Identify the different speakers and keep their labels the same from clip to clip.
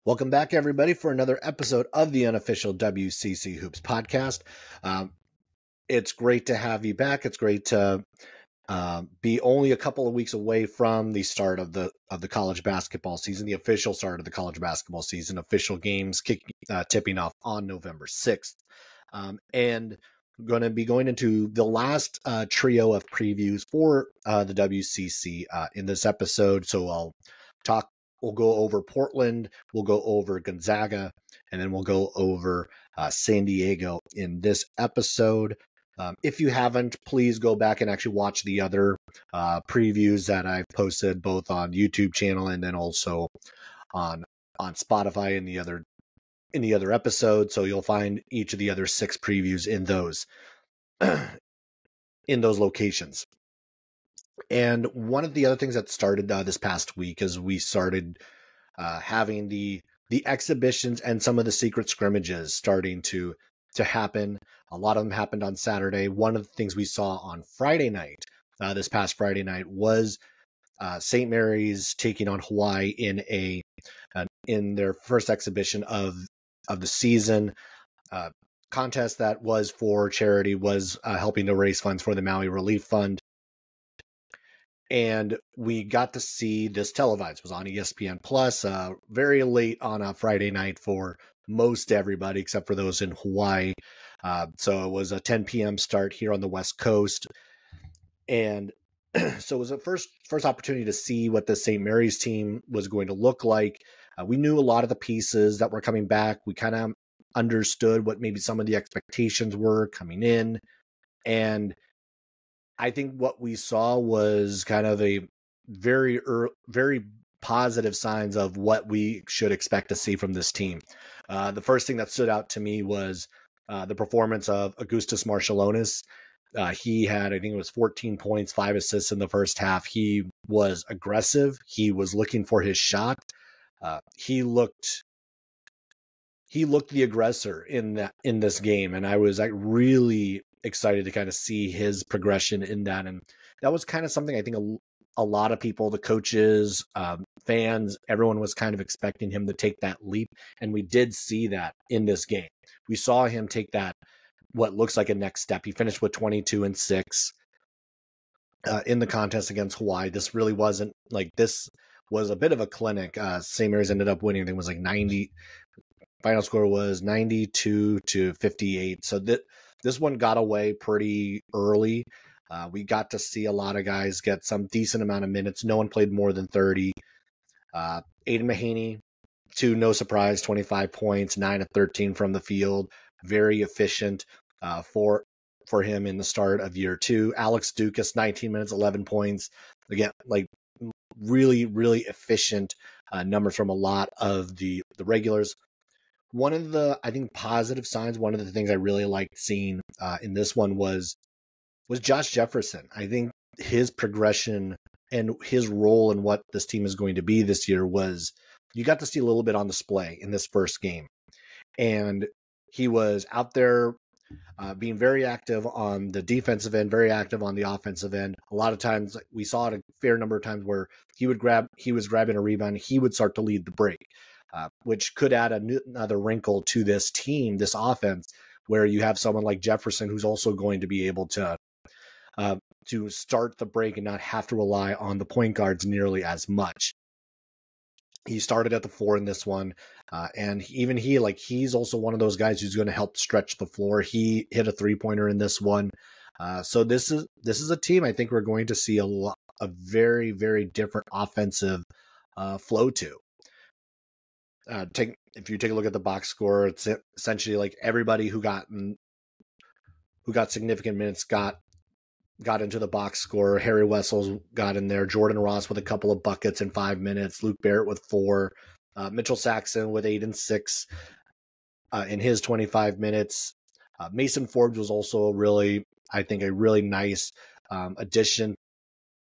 Speaker 1: Welcome back, everybody, for another episode of the unofficial WCC Hoops podcast. It's great to have you back. It's great to be only a couple of weeks away from the start of the college basketball season, the official start of the college basketball season. Official games tipping off on November 6th. And we're going to be going into the last trio of previews for the WCC in this episode. So we'll go over Portland, we'll go over Gonzaga, and then we'll go over San Diego in this episode. If you haven't, please go back and actually watch the other previews that I've posted both on YouTube channel and then also on Spotify in the other episode. So you'll find each of the other 6 previews in those locations. And one of the other things that started this past week is we started having the exhibitions and some of the secret scrimmages starting to happen. A lot of them happened on Saturday. One of the things we saw on Friday night, this past Friday night, was St. Mary's taking on Hawaii in their first exhibition of the season. Contest that was for charity, was helping to raise funds for the Maui Relief Fund. And we got to see this televised. It was on ESPN Plus, very late on a Friday night for most everybody, except for those in Hawaii. So it was a 10 p.m. start here on the West Coast. And so it was a first opportunity to see what the St. Mary's team was going to look like. We knew a lot of the pieces that were coming back. We kind of understood what maybe some of the expectations were coming in. And I think what we saw was kind of a very positive signs of what we should expect to see from this team. The first thing that stood out to me was the performance of Augustas Marciulionis. He had, I think it was 14 points, 5 assists in the first half. He was aggressive. He was looking for his shot. He looked the aggressor in this game, and I was really excited to kind of see his progression in that. And that was kind of something I think a lot of people, the coaches, fans, everyone was kind of expecting him to take that leap. And we did see that in this game. We saw him take that, what looks like a next step. He finished with 22 and 6 in the contest against Hawaii. This really wasn't like, this was a bit of a clinic. St. Mary's ended up winning. I think it was like 90. Final score was 92-58. So this one got away pretty early. We got to see a lot of guys get some decent amount of minutes. No one played more than 30. Aiden Mahaney, to no surprise, 25 points, 9 of 13 from the field. Very efficient for him in the start of year 2. Alex Dukas, 19 minutes, 11 points. Again, like really, really efficient numbers from a lot of the regulars. One of the, I think, positive signs, one of the things I really liked seeing in this one was Josh Jefferson. I think his progression and his role in what this team is going to be this year was, you got to see a little bit on display in this first game. And he was out there being very active on the defensive end, very active on the offensive end. A lot of times we saw it a fair number of times where he was grabbing a rebound, he would start to lead the break. Which could add another wrinkle to this team, this offense, where you have someone like Jefferson who's also going to be able to start the break and not have to rely on the point guards nearly as much. He started at the 4 in this one, and he's also one of those guys who's going to help stretch the floor. He hit a 3-pointer in this one. So this is a team I think we're going to see a very, very different offensive flow to. If you take a look at the box score, it's essentially like everybody who got significant minutes got into the box score. Harry Wessels got in there. Jordan Ross with a couple of buckets in 5 minutes. Luke Barrett with 4. Mitchell Saxon with 8 and 6 in his 25 minutes. Mason Forbes was also a really nice addition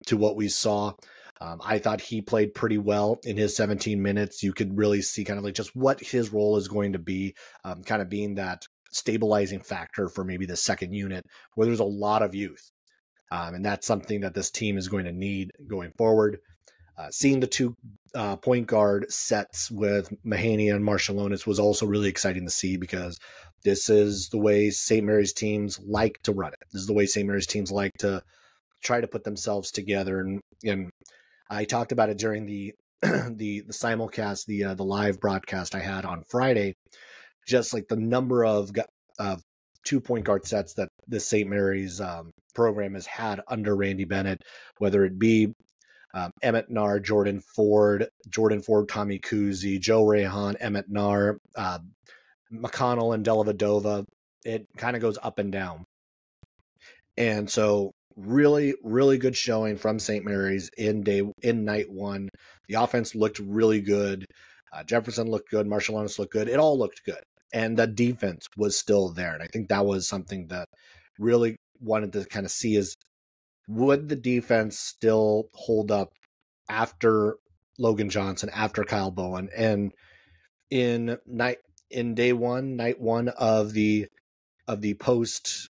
Speaker 1: to what we saw. I thought he played pretty well in his 17 minutes. You could really see kind of like just what his role is going to be, kind of being that stabilizing factor for maybe the second unit where there's a lot of youth. And that's something that this team is going to need going forward. Seeing the two point guard sets with Mahaney and Marciulionis was also really exciting to see, because this is the way St. Mary's teams like to run it. This is the way St. Mary's teams like to try to put themselves together. And I talked about it during the the simulcast, the live broadcast I had on Friday, just like the number of 2-point guard sets that the St. Mary's program has had under Randy Bennett, whether it be Emmett Nar, Jordan Ford, Tommy Kuzi, Joe Rehan, Emmett Nar, McConnell, and Dellavedova. It kind of goes up and down. And so really, really good showing from St. Mary's in night one. The offense looked really good. Jefferson looked good. Marciulionis looked good. It all looked good. And the defense was still there. And I think that was something that really wanted to kind of see, is would the defense still hold up after Logan Johnson, after Kyle Bowen? And night one of the post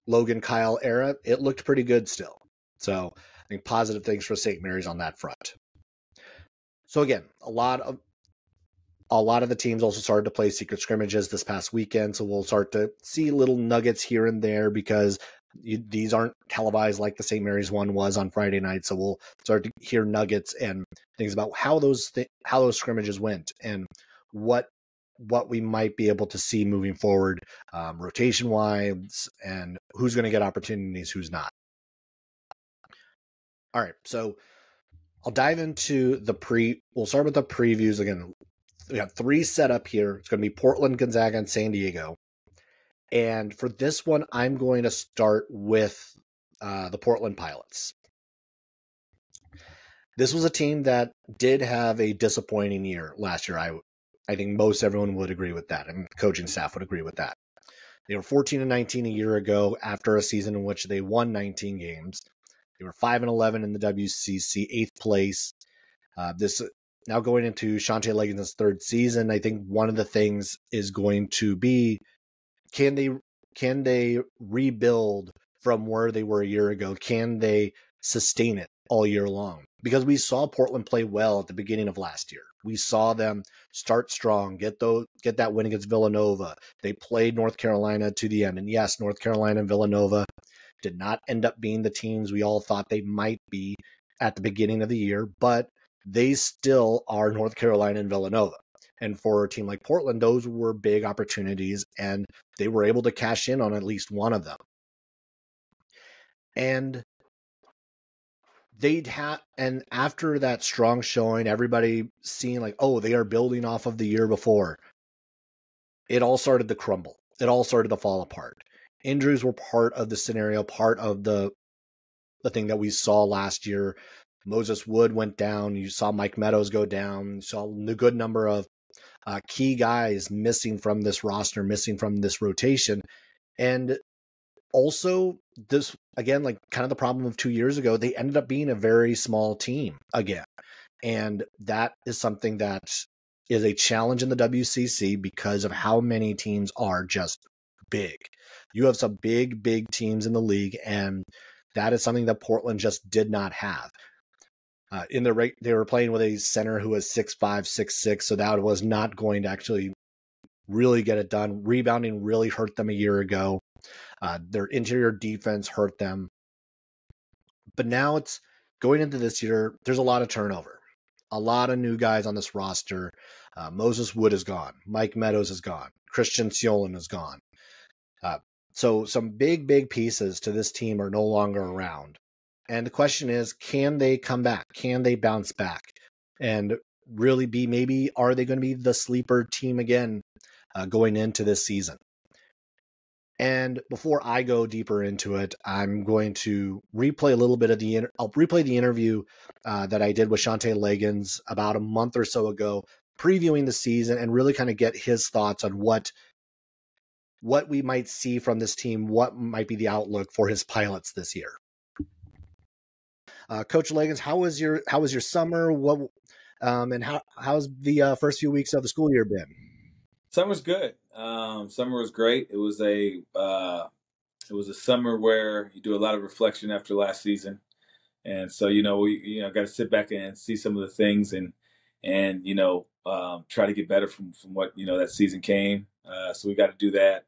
Speaker 1: Logan Kyle era, it looked pretty good still. So I think positive things for St. Mary's on that front. So again, a lot of the teams also started to play secret scrimmages this past weekend. So we'll start to see little nuggets here and there, because these aren't televised like the St. Mary's one was on Friday night. So we'll start to hear nuggets and things about how those scrimmages went, and what we might be able to see moving forward, rotation wise, and who's going to get opportunities, who's not. All right, so I'll dive into we'll start with the previews. Again, we have 3 set up here. It's going to be Portland, Gonzaga, and San Diego. And for this one, I'm going to start with the Portland Pilots. This was a team that did have a disappointing year last year. I think most everyone would agree with that, and the coaching staff would agree with that. They were 14-19 a year ago after a season in which they won 19 games. They were 5-11 in the WCC, 8th place. This now going into Shante Leggins' 3rd season, I think one of the things is going to be, can they rebuild from where they were a year ago? Can they sustain it all year long? Because we saw Portland play well at the beginning of last year. We saw them start strong, get that win against Villanova. They played North Carolina to the end. And yes, North Carolina and Villanova did not end up being the teams we all thought they might be at the beginning of the year, but they still are North Carolina and Villanova. And for a team like Portland, those were big opportunities, and they were able to cash in on at least one of them. And and after that strong showing, everybody seeing like, oh, they are building off of the year before, it all started to crumble. It all started to fall apart. Injuries were part of the scenario, part of the thing that we saw last year. Moses Wood went down. You saw Mike Meadows go down. You saw a good number of key guys missing from this roster, missing from this rotation. And also, this, again, like kind of the problem of 2 years ago, they ended up being a very small team again. And that is something that is a challenge in the WCC because of how many teams are just big. You have some big, big teams in the league, and that is something that Portland just did not have. They were playing with a center who was 6'5", 6'6", so that was not going to actually really get it done. Rebounding really hurt them a year ago. Their interior defense hurt them. But now it's going into this year, there's a lot of turnover. A lot of new guys on this roster. Moses Wood is gone. Mike Meadows is gone. Christian Ciolin is gone. So some big, big pieces to this team are no longer around. And the question is, can they come back? Can they bounce back? And really maybe are they going to be the sleeper team again going into this season? And before I go deeper into it, I'm going to replay a little bit of I'll replay the interview that I did with Shante Leggins about a month or so ago, previewing the season and really kind of get his thoughts on what we might see from this team, what might be the outlook for his Pilots this year. Coach Leggins, how was your summer? And how's the first few weeks of the school year been?
Speaker 2: Summer's good. Summer was great. It was a summer where you do a lot of reflection after last season, And so, we got to sit back and see some of the things and try to get better from what that season came. So we got to do that.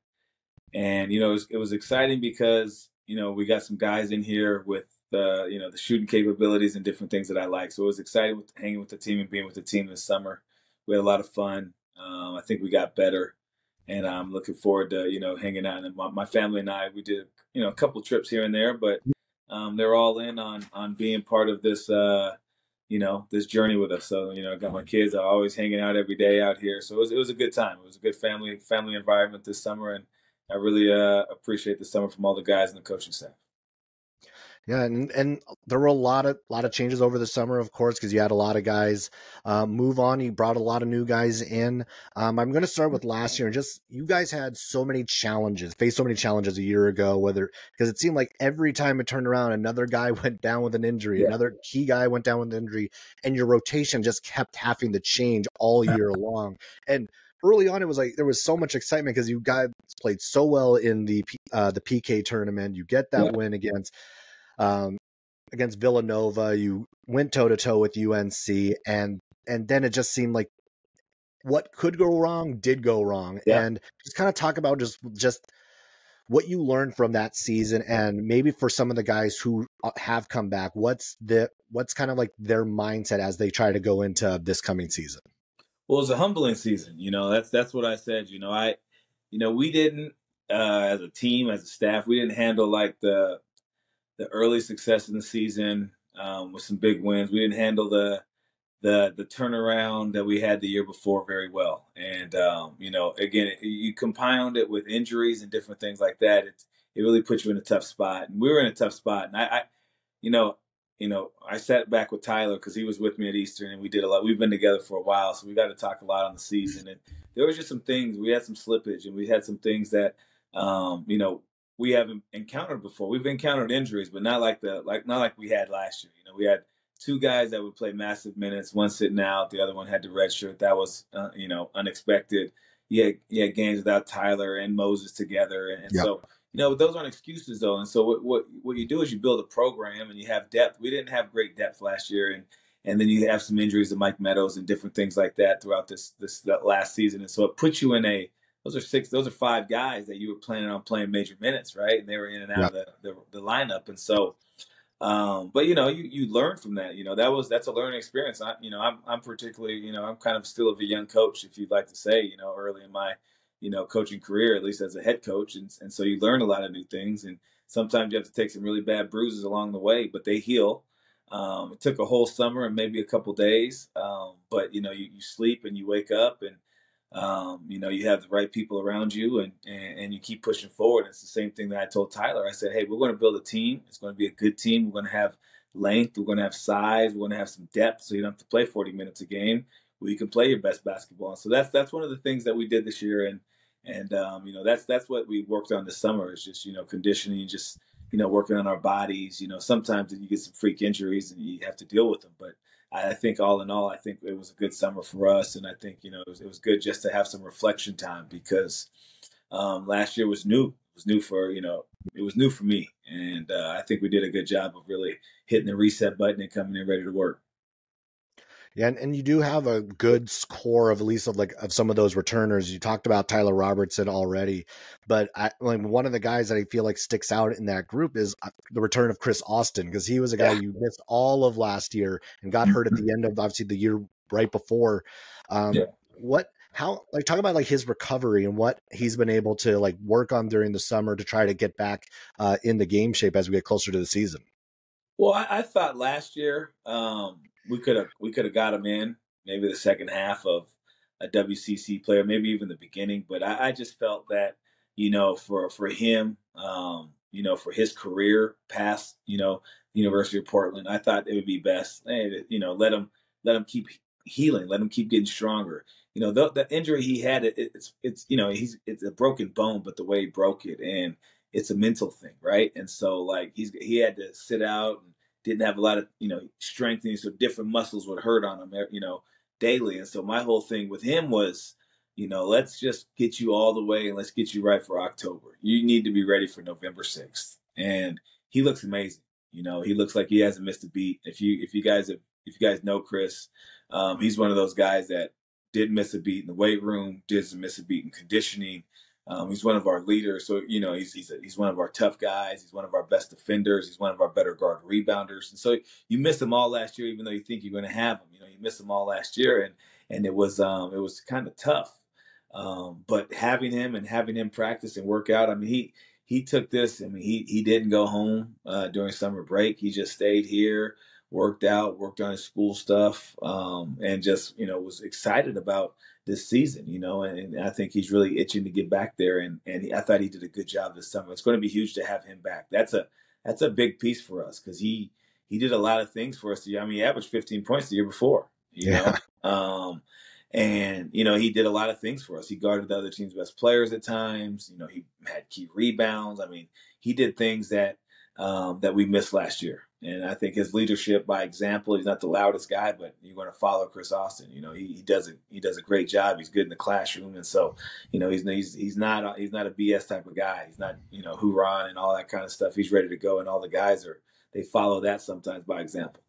Speaker 2: And it was exciting because we got some guys in here with the shooting capabilities and different things that I like. So it was exciting hanging with the team and being with the team this summer. We had a lot of fun. I think we got better, and I'm looking forward to hanging out. And my family and I, we did a couple trips here and there, but they're all in on being part of this this journey with us. So I got my kids are always hanging out every day out here. So it was a good time. It was a good family environment this summer, and I really appreciate the summer from all the guys and the coaching staff.
Speaker 1: Yeah, and there were a lot of changes over the summer, of course, because you had a lot of guys move on. You brought a lot of new guys in. I'm going to start with last year. Just you guys had so many challenges, faced so many challenges a year ago. Because it seemed like every time it turned around, another guy went down with an injury, another key guy went down with an injury, and your rotation just kept having to change all year long. And early on, it was like there was so much excitement because you guys played so well in the PK tournament. You get that win against Villanova. You went toe to toe with UNC, and then it just seemed like what could go wrong did go wrong.
Speaker 2: Yeah.
Speaker 1: And just kind of talk about just what you learned from that season, and maybe for some of the guys who have come back, what's kind of like their mindset as they try to go into this coming season.
Speaker 2: Well, it's a humbling season. That's what I said. We didn't as a team, as a staff, we didn't handle like the early success in the season with some big wins. We didn't handle the turnaround that we had the year before very well. And again, you compound it with injuries and different things like that. It really puts you in a tough spot. And we were in a tough spot. And you know, I sat back with Tyler because he was with me at Eastern, and we did a lot. We've been together for a while, so we got to talk a lot on the season. And there was just some things. We had some slippage, and we had some things that we haven't encountered before. We've encountered injuries, but not like we had last year. We had two guys that would play massive minutes, one sitting out, the other one had the red shirt. That was unexpected. You had games without Tyler and Moses together, and so those aren't excuses though. And so what you do is you build a program and you have depth. We didn't have great depth last year, and then you have some injuries to Mike Meadows and different things like that throughout that last season. And so it puts you in those are five guys that you were planning on playing major minutes, right? And they were in and out of the lineup. And so, but you learn from that. That's a learning experience. I'm particularly, I'm kind of still of a young coach, if you'd like to say, early in my, coaching career, at least as a head coach. And so you learn a lot of new things. And sometimes you have to take some really bad bruises along the way, but they heal. It took a whole summer and maybe a couple days. But you sleep and you wake up and, you have the right people around you and you keep pushing forward. It's the same thing that I told Tyler. I said, hey, we're going to build a team. It's going to be a good team. We're going to have length. We're going to have size. We're going to have some depth. So you don't have to play 40 minutes a game where you can play your best basketball. So that's one of the things that we did this year. And that's what we worked on this summer is just, conditioning, just, working on our bodies. Sometimes you get some freak injuries and you have to deal with them. But I think all in all, I think it was a good summer for us. And I think, it was good just to have some reflection time because last year was new. It was new for me. And I think we did a good job of really hitting the reset button and coming in ready to work.
Speaker 1: Yeah, and you do have a good core of at least of some of those returners. You talked about Tyler Robertson already, but one of the guys that I feel like sticks out in that group is the return of Chris Austin, because he was a guy you missed all of last year and got hurt at the end of obviously the year right before. Talk about his recovery and what he's been able to work on during the summer to try to get back in the game shape as we get closer to the season.
Speaker 2: Well, I thought last year we could have got him in maybe the second half of a WCC player, maybe even the beginning. But I just felt that for him, for his career past University of Portland, I thought it would be best, let him keep healing, let him keep getting stronger. The injury he had, it's a broken bone, but the way he broke it, and it's a mental thing, right? And so he had to sit out and didn't have a lot of strengthening, so different muscles would hurt on him, daily. And so my whole thing with him was, let's just get you all the way and let's get you right for October. You need to be ready for November 6th. And he looks amazing. He looks like he hasn't missed a beat. If you guys know Chris, he's one of those guys that didn't miss a beat in the weight room, didn't miss a beat in conditioning. He's one of our leaders, so he's one of our tough guys. He's one of our best defenders. He's one of our better guard rebounders. And so you missed them all last year, even though you think you're going to have them. You missed them all last year, and it was kind of tough. But having him practice and work out, I mean, he took this. I mean, he didn't go home during summer break. He just stayed here, worked out, worked on his school stuff, and just was excited about this season. And I think he's really itching to get back there. And I thought he did a good job this summer. It's going to be huge to have him back. That's a big piece for us because he did a lot of things for us. I mean, he averaged 15 points the year before. And he did a lot of things for us. He guarded the other team's best players at times. He had key rebounds. I mean, he did things that we missed last year. And I think his leadership by example. He's not the loudest guy, but you're going to follow Chris Austin. He does a great job. He's good in the classroom, and so he's not a BS type of guy. He's not hoorah and all that kind of stuff. He's ready to go, and all the guys they follow that sometimes by example.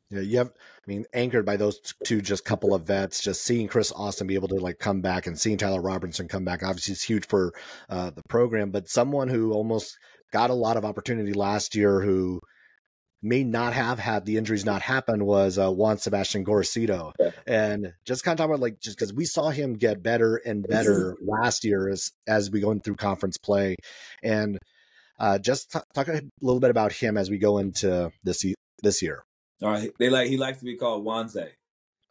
Speaker 1: Yeah, anchored by those two, just couple of vets, just seeing Chris Austin be able to come back and seeing Tyler Robertson come back, obviously it's huge for the program, but someone who almost got a lot of opportunity last year who may not have had the injuries not happen was Juan Sebastian Gorosito.
Speaker 2: Yeah.
Speaker 1: And just kind of talking about just because we saw him get better and better last year as we go through conference play. And just talk a little bit about him as we go into this year.
Speaker 2: All right, he likes to be called Wanze.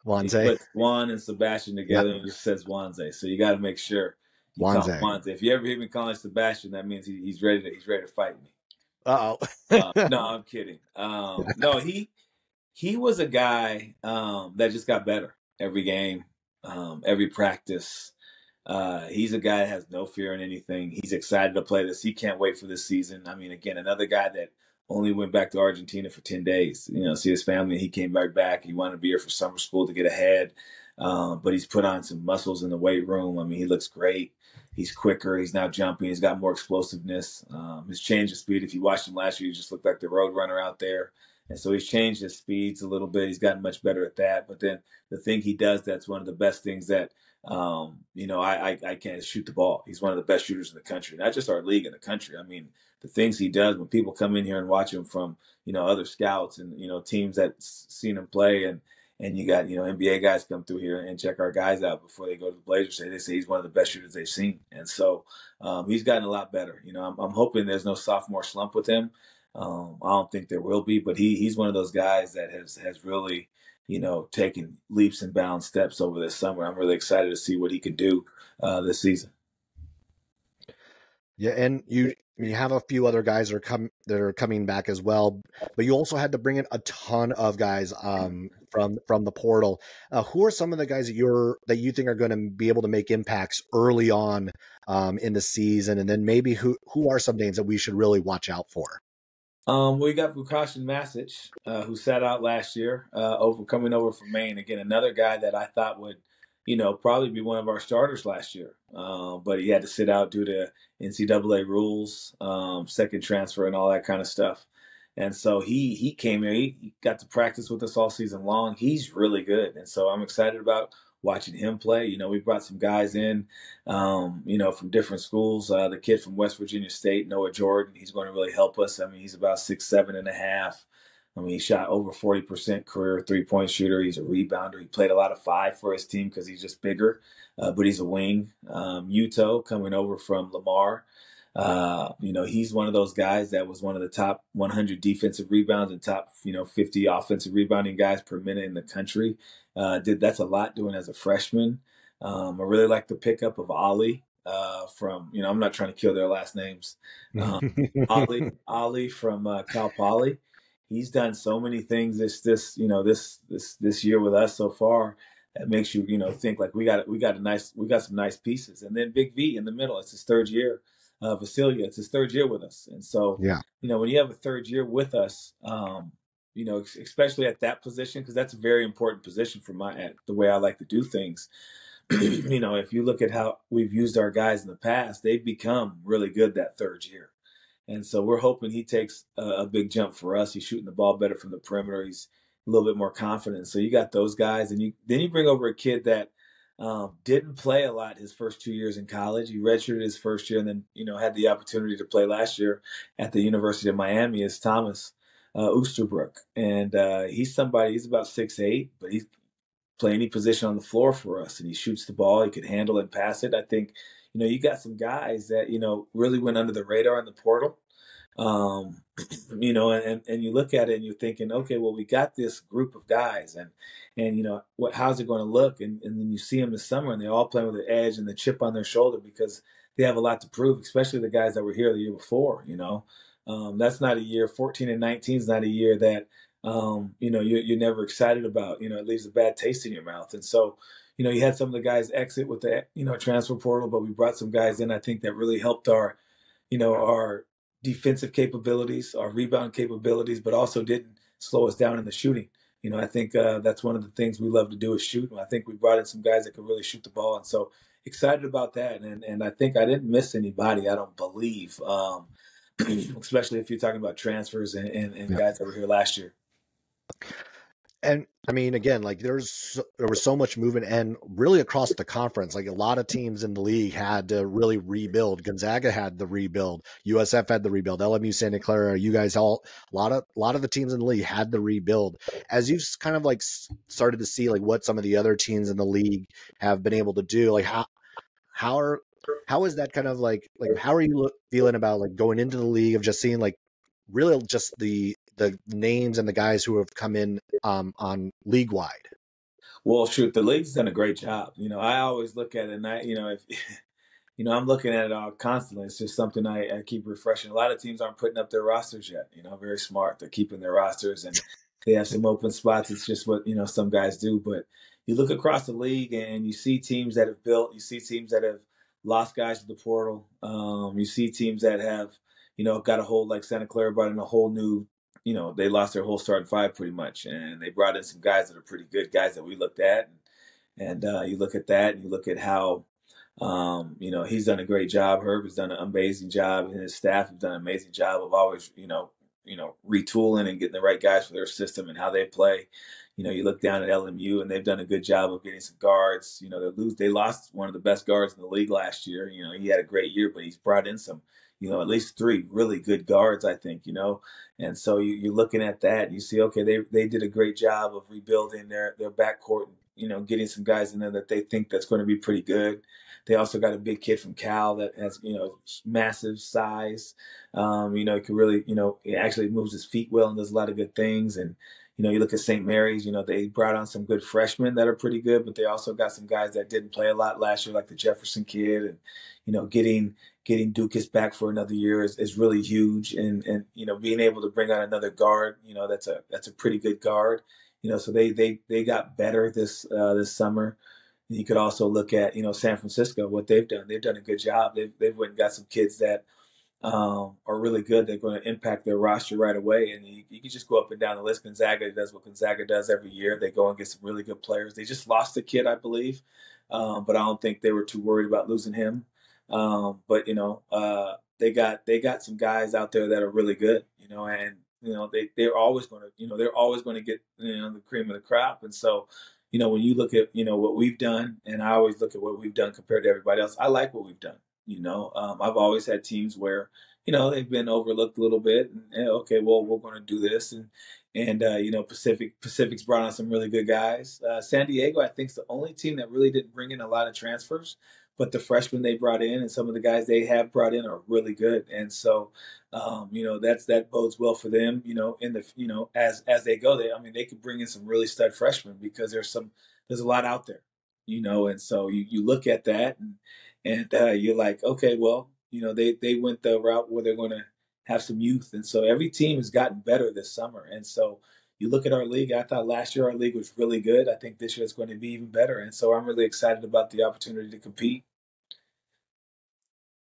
Speaker 1: Wanze.
Speaker 2: He puts Juan and Sebastian together and just says Wanze. So you got to make sure you call him Wanze. If you ever hear me calling Sebastian, that means he's ready to fight me.
Speaker 1: No,
Speaker 2: I'm kidding. No, he was a guy that just got better every game, every practice. He's a guy that has no fear in anything. He's excited to play this. He can't wait for this season. I mean, again, another guy that only went back to Argentina for 10 days, see his family. He came right back. He wanted to be here for summer school to get ahead. But he's put on some muscles in the weight room. I mean, he looks great. He's quicker. He's now jumping. He's got more explosiveness. His change of speed, if you watched him last year, he just looked like the road runner out there. And so he's changed his speeds a little bit. He's gotten much better at that. But then the thing he does, that's one of the best things that, I can't shoot the ball. He's one of the best shooters in the country, not just our league in the country. I mean, the things he does when people come in here and watch him from, other scouts and, teams that seen him play and you got, NBA guys come through here and check our guys out before they go to the Blazers. They say he's one of the best shooters they've seen. And so he's gotten a lot better. I'm hoping there's no sophomore slump with him. I don't think there will be, but he's one of those guys that has really, taken leaps and bounds steps over this summer. I'm really excited to see what he can do this season.
Speaker 1: Yeah, and you have a few other guys that are coming back as well, but you also had to bring in a ton of guys from the portal. Who are some of the guys that you think are going to be able to make impacts early on in the season, and then maybe who are some names that we should really watch out for?
Speaker 2: We got Vukashin Masic, who sat out last year, coming over from Maine. Again, another guy that I thought would, probably be one of our starters last year. But he had to sit out due to NCAA rules, second transfer and all that kind of stuff. And so he came here. He got to practice with us all season long. He's really good. And so I'm excited about watching him play. We brought some guys in, from different schools. The kid from West Virginia State, Noah Jordan, he's going to really help us. I mean, he's about 6'7.5". I mean, he shot over 40% career three-point shooter. He's a rebounder. He played a lot of five for his team because he's just bigger, but he's a wing. Yuto coming over from Lamar. He's one of those guys that was one of the top 100 defensive rebounds and top, 50 offensive rebounding guys per minute in the country. That's a lot doing as a freshman. I really like the pickup of Ollie from, I'm not trying to kill their last names. Ollie from Cal Poly. He's done so many things this year with us so far that makes you, think like we got some nice pieces. And then Big V in the middle, it's his third year. Vasilia, it's his third year with us. And so, when you have a third year with us, especially at that position, because that's a very important position for the way I like to do things. If you look at how we've used our guys in the past, they've become really good that third year. And so we're hoping he takes a big jump for us. He's shooting the ball better from the perimeter. He's a little bit more confident. So you got those guys, and then you bring over a kid that didn't play a lot his first 2 years in college. He redshirted his first year, and then had the opportunity to play last year at the University of Miami. Is Thomas Oosterbrook, and he's somebody. He's about 6'8", but he's play any position on the floor for us, and he shoots the ball. He could handle and pass it. I think you got some guys that really went under the radar in the portal. um, and you look at it and you're thinking, okay, well, we got this group of guys, and how's it going to look? And then you see them this summer, and they're all playing with the edge and the chip on their shoulder because they have a lot to prove, especially the guys that were here the year before. That's not a year. 14 and 19 is not a year that you're never excited about. It leaves a bad taste in your mouth, and so. You had some of the guys exit with the transfer portal, but we brought some guys in. I think that really helped our defensive capabilities, our rebound capabilities, but also didn't slow us down in the shooting. I think that's one of the things we love to do is shoot. And I think we brought in some guys that could really shoot the ball. And so excited about that. And I think I didn't miss anybody, I don't believe, especially if you're talking about transfers and guys that were here last year.
Speaker 1: And I mean, again, like there was so much movement, and really across the conference, like a lot of teams in the league had to really rebuild. Gonzaga had the rebuild, USF had the rebuild, LMU, Santa Clara, you guys all, a lot of the teams in the league had the rebuild. As you've kind of like started to see like what some of the other teams in the league have been able to do, like how is that kind of like how are you feeling about like going into the league of just seeing like really just the names and the guys who have come in on league wide?
Speaker 2: Well, shoot, the league's done a great job. I always look at it, and if I'm looking at it all constantly. It's just something I keep refreshing. A lot of teams aren't putting up their rosters yet. Very smart. They're keeping their rosters, and they have some open spots. It's just what some guys do. But you look across the league, and you see teams that have built. You see teams that have lost guys to the portal. You see teams that have got a whole, like Santa Clara brought in a whole new. They lost their whole starting five pretty much, and they brought in some guys that are pretty good guys that we looked at, and you look at that, and you look at how, he's done a great job. Herb has done an amazing job, and his staff have done an amazing job of always, retooling and getting the right guys for their system and how they play. You look down at LMU, and they've done a good job of getting some guards. They lost one of the best guards in the league last year. He had a great year, but he's brought in some, at least three really good guards, I think, And so you're looking at that, and you see, okay, they did a great job of rebuilding their backcourt, getting some guys in there that they think that's going to be pretty good. They also got a big kid from Cal that has, massive size. He can really, he actually moves his feet well and does a lot of good things. And, you look at St. Mary's, they brought on some good freshmen that are pretty good, but they also got some guys that didn't play a lot last year, like the Jefferson kid. And, getting Dukas back for another year is really huge. And being able to bring on another guard, that's a pretty good guard. So they got better this summer. And you could also look at, San Francisco, what they've done. They've done a good job. They've went and got some kids that are really good. They're going to impact their roster right away. And you can just go up and down the list. Gonzaga does what Gonzaga does every year. They go and get some really good players. They just lost a kid, I believe, but I don't think they were too worried about losing him. But they got some guys out there that are really good. And they're always going to get the cream of the crop. And so when you look at what we've done, and I always look at what we've done compared to everybody else, I like what we've done. I've always had teams where they've been overlooked a little bit, and okay, well, we're going to do this, and Pacific's brought on some really good guys. San Diego, I think, is the only team that really didn't bring in a lot of transfers, but the freshmen they brought in and some of the guys they have brought in are really good, and so that bodes well for them. In the as they go, they could bring in some really stud freshmen because there's a lot out there, and so you look at that and you're like, okay, well, they went the route where they're going to have some youth, and so every team has gotten better this summer, and so. You look at our league, I thought last year our league was really good. I think this year it's going to be even better. And so I'm really excited about the opportunity to compete.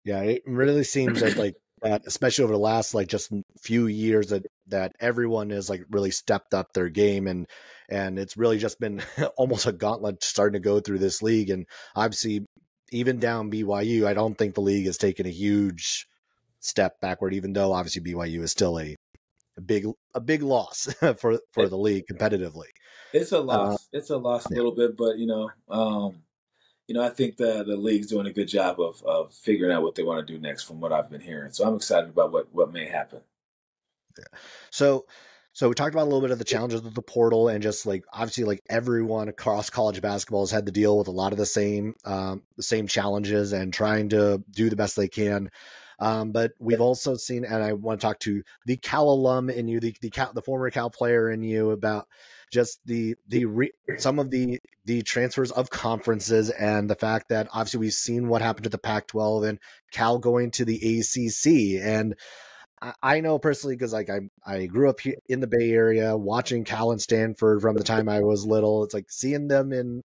Speaker 1: Yeah, it really seems like that, especially over the last like just few years, that everyone has like really stepped up their game, and it's really just been almost a gauntlet starting to go through this league. And obviously, even down BYU, I don't think the league has taken a huge step backward, even though obviously BYU is still a big loss for the league competitively.
Speaker 2: It's a loss. It's a loss a
Speaker 1: Yeah.
Speaker 2: little bit, but I think the league's doing a good job of figuring out what they want to do next, from what I've been hearing. So I'm excited about what may happen.
Speaker 1: Yeah. So we talked about a little bit of the challenges with the portal, and just like obviously like everyone across college basketball has had to deal with a lot of the same challenges and trying to do the best they can. But we've also seen, and I want to talk to the Cal alum in you, the former Cal player in you, about just some of the transfers of conferences, and the fact that obviously we've seen what happened to the Pac-12 and Cal going to the ACC. And I know personally, because like I grew up here in the Bay Area watching Cal and Stanford from the time I was little. It's like seeing the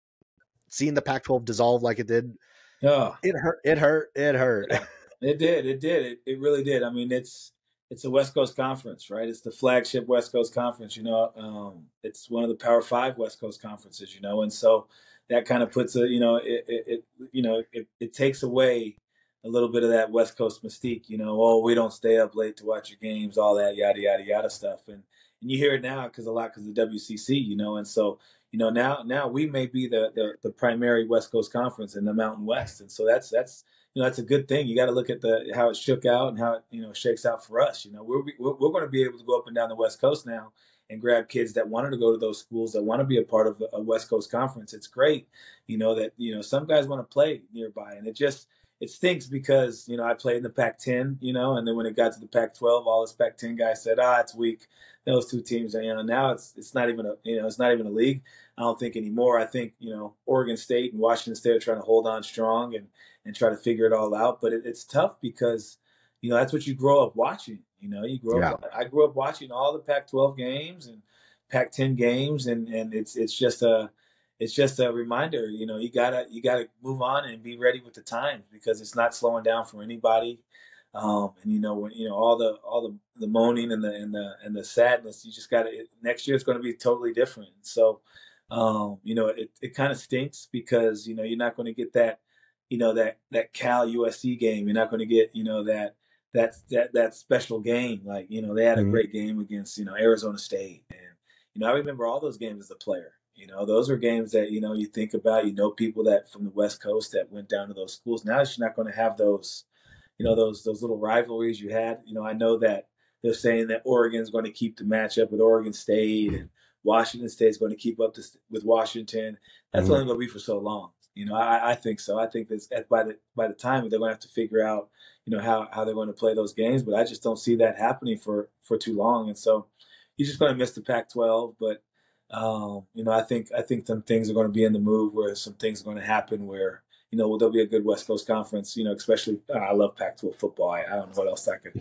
Speaker 1: Pac-12 dissolve like it did.
Speaker 2: Oh,
Speaker 1: It hurt. It hurt. It hurt.
Speaker 2: yeah. It did. It did. It really did. I mean, it's a West Coast conference, right? It's the flagship West Coast conference. It's one of the Power Five West Coast conferences. And so that kind of puts it takes away a little bit of that West Coast mystique. Oh, we don't stay up late to watch your games, all that yada yada yada stuff, and you hear it now because of the WCC. And so now we may be the primary West Coast conference in the Mountain West, and so that's that's a good thing. You got to look at how it shook out and how it shakes out for us. We're going to be able to go up and down the West Coast now and grab kids that wanted to go to those schools, that want to be a part of a West Coast conference. It's great, that some guys want to play nearby, and it stinks because I played in the Pac-10, and then when it got to the Pac-12, all those Pac-10 guys said, it's weak. Those two teams, now it's not even a league. I don't think anymore. I think Oregon State and Washington State are trying to hold on strong and try to figure it all out. But it's tough because that's what you grow up watching. You grow up. I grew up watching all the Pac-12 games and Pac-10 games, and it's just a reminder. You gotta move on and be ready with the times, because it's not slowing down for anybody. When all the moaning and the sadness, you just next year it's going to be totally different. So it kind of stinks because you're not going to get that that Cal USC game. You're not going to get that special game. Like they had a great game against Arizona State, and I remember all those games as a player. Those are games that you think about. People that from the West Coast that went down to those schools. Now you're not going to have those those little rivalries you had. I know that they're saying that Oregon's going to keep the matchup with Oregon State, and Washington State's going to keep up with Washington. That's only going to be for so long. I think so. I think that by the time they're going to have to figure out, how they're going to play those games. But I just don't see that happening for too long. And so you're just going to miss the Pac-12. But I think some things are going to be in the move, where some things are going to happen where there'll be a good West Coast conference. Especially I love Pac-12 football. I don't know what else I could.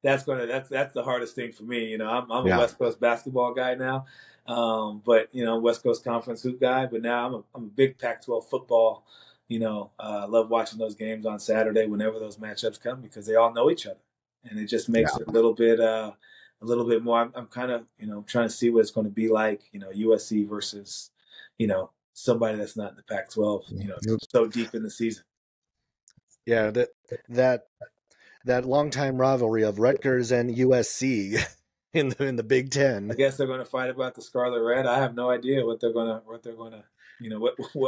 Speaker 2: That's the hardest thing for me. I'm a West Coast basketball guy now, but West Coast Conference hoop guy. But now I'm a big Pac-12 football. I love watching those games on Saturday whenever those matchups come, because they all know each other, and it just makes it a little bit more. I'm kind of trying to see what it's going to be like. USC versus somebody that's not in the Pac-12. So deep in the season.
Speaker 1: Yeah, that longtime rivalry of Rutgers and USC in the Big Ten.
Speaker 2: I guess they're going to fight about the Scarlet Red. I have no idea what they're going to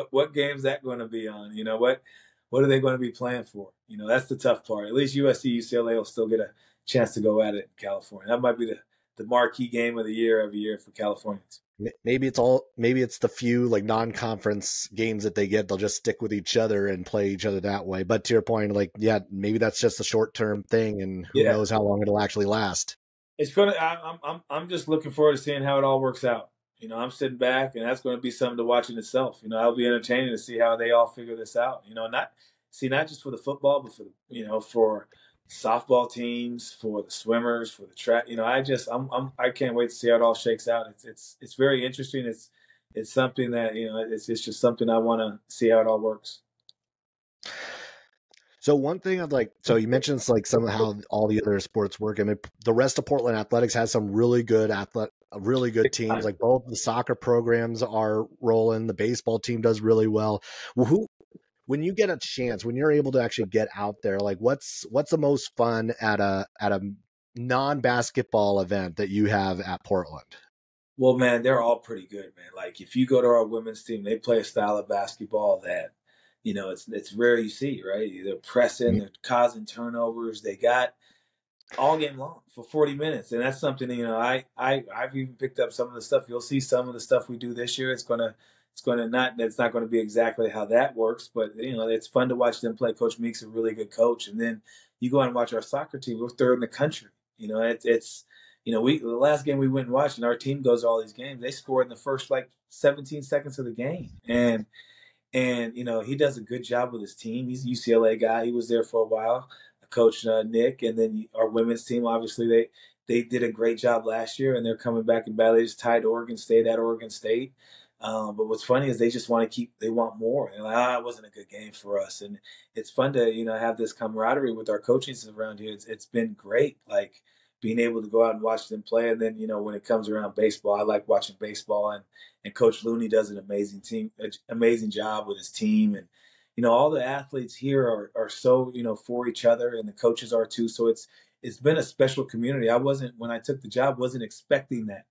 Speaker 2: what game's that going to be on. What are they going to be playing for? That's the tough part. At least USC, UCLA will still get a chance to go at it in California. That might be the marquee game of the year every year for Californians.
Speaker 1: Maybe it's the few like non-conference games that they get. They'll just stick with each other and play each other that way. But to your point, maybe that's just a short-term thing, and who knows how long it'll actually last.
Speaker 2: It's gonna. I'm just looking forward to seeing how it all works out. I'm sitting back, and that's going to be something to watch in itself. It'll be entertaining to see how they all figure this out. Not just for the football, but for softball teams, for the swimmers, for the track. I can't wait to see how it all shakes out. It's very interesting. It's something that it's just something I want to see how it all works.
Speaker 1: So one thing so you mentioned some of how all the other sports work. I mean, the rest of Portland athletics has some really good teams. Like both the soccer programs are rolling. The baseball team does really well. when you get a chance, when you're able to actually get out there, like what's the most fun at a non-basketball event that you have at Portland?
Speaker 2: Well, man, they're all pretty good, man. Like if you go to our women's team, they play a style of basketball that, it's rare you see, right? They're pressing, they're causing turnovers. They got all game long for 40 minutes. And that's something, I've even picked up some of the stuff. You'll see some of the stuff we do this year. It's not going to be exactly how that works, but it's fun to watch them play. Coach Meek's a really good coach. And then you go out and watch our soccer team. We're third in the country. The last game we went and watched, and our team goes to all these games. They scored in the first 17 seconds of the game. And he does a good job with his team. He's a UCLA guy. He was there for a while. Coach Nick, and then our women's team. Obviously, they did a great job last year, and they're coming back in battle. They just tied Oregon State at Oregon State. But what's funny is they just want to they want more. They're like, it wasn't a good game for us. And it's fun to have this camaraderie with our coaches around here. It's been great. Like being able to go out and watch them play. And then when it comes around baseball, I like watching baseball, and Coach Looney does an amazing job with his team. And all the athletes here are so, for each other, and the coaches are too. So it's been a special community. When I took the job, wasn't expecting that.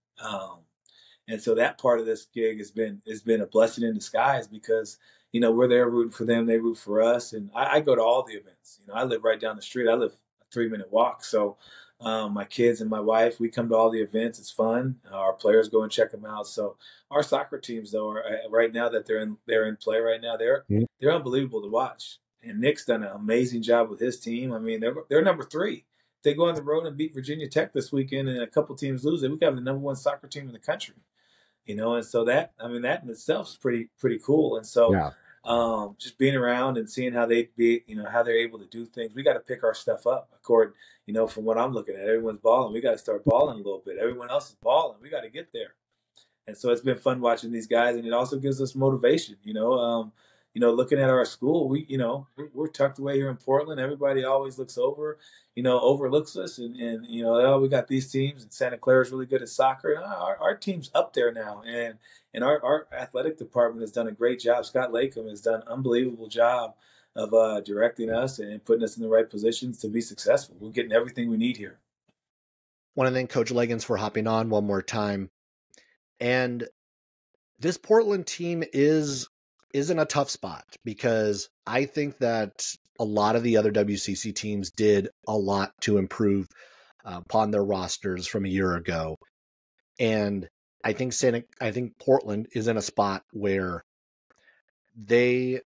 Speaker 2: And so that part of this gig has been a blessing in disguise because, we're there rooting for them. They root for us. And I go to all the events. I live right down the street. I live a 3-minute walk. So my kids and my wife, we come to all the events. It's fun. Our players go and check them out. So our soccer teams, though, are right now that they're in play right now. They're unbelievable to watch. And Nick's done an amazing job with his team. I mean, they're number 3. If they go on the road and beat Virginia Tech this weekend, and a couple teams lose, we could have the number 1 soccer team in the country. And so that in itself is pretty cool. And so,
Speaker 1: Yeah.
Speaker 2: Just being around and seeing how how they're able to do things. We got to pick our stuff up. According, from what I'm looking at, everyone's balling. We got to start balling a little bit. Everyone else is balling. We got to get there. And so it's been fun watching these guys, and it also gives us motivation. Looking at our school, we're tucked away here in Portland. Everybody always overlooks us, and we got these teams, and Santa Clara is really good at soccer. And our team's up there now, and our athletic department has done a great job. Scott Latham has done an unbelievable job of directing us and putting us in the right positions to be successful. We're getting everything we need here.
Speaker 1: Want to thank Coach Leggins for hopping on one more time. And this Portland team is in a tough spot because I think that a lot of the other WCC teams did a lot to improve upon their rosters from a year ago. And I think Portland is in a spot where they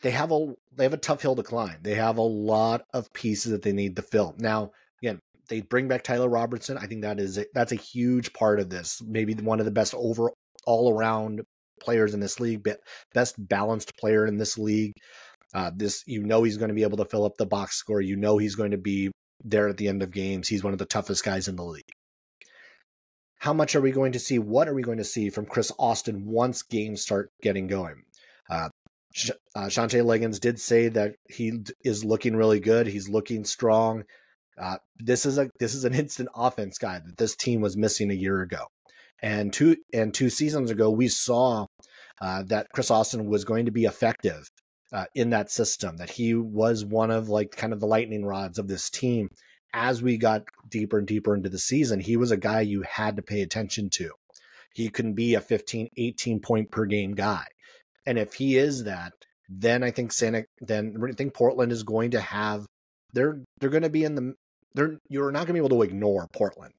Speaker 1: have a tough hill to climb. They have a lot of pieces that they need to fill. Now, again, they bring back Tyler Robertson. I think that's a huge part of this. Maybe one of the best all around players in this league, best balanced player in this league. He's going to be able to fill up the box score. He's going to be there at the end of games. He's one of the toughest guys in the league. How much are we going to see? What are we going to see from Chris Austin once games start getting going? Shante Leggins did say that he is looking really good. He's looking strong. This is an instant offense guy that this team was missing a year ago. And two seasons ago, we saw that Chris Austin was going to be effective in that system, that he was one of kind of the lightning rods of this team. As we got deeper and deeper into the season, he was a guy you had to pay attention to. He can be a 15, 18 point per game guy. And if he is that, then I think Portland is going to have, they're going to be you're not going to be able to ignore Portland.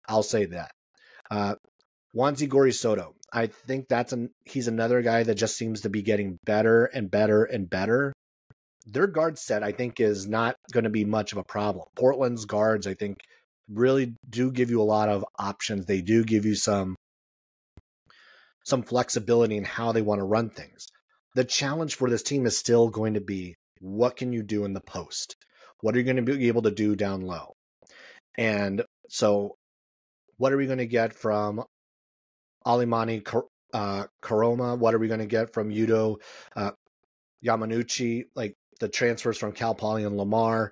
Speaker 1: I'll say that. Juanzi Gori-Soto, I think he's another guy that just seems to be getting better and better and better. Their guard set, I think, is not going to be much of a problem. Portland's guards, I think, really do give you a lot of options. They do give you some flexibility in how they want to run things. The challenge for this team is still going to be, what can you do in the post? What are you going to be able to do down low? And so what are we going to get from Alimani Karoma? What are we going to get from Yudo Yamanuchi? The transfers from Cal Poly and Lamar,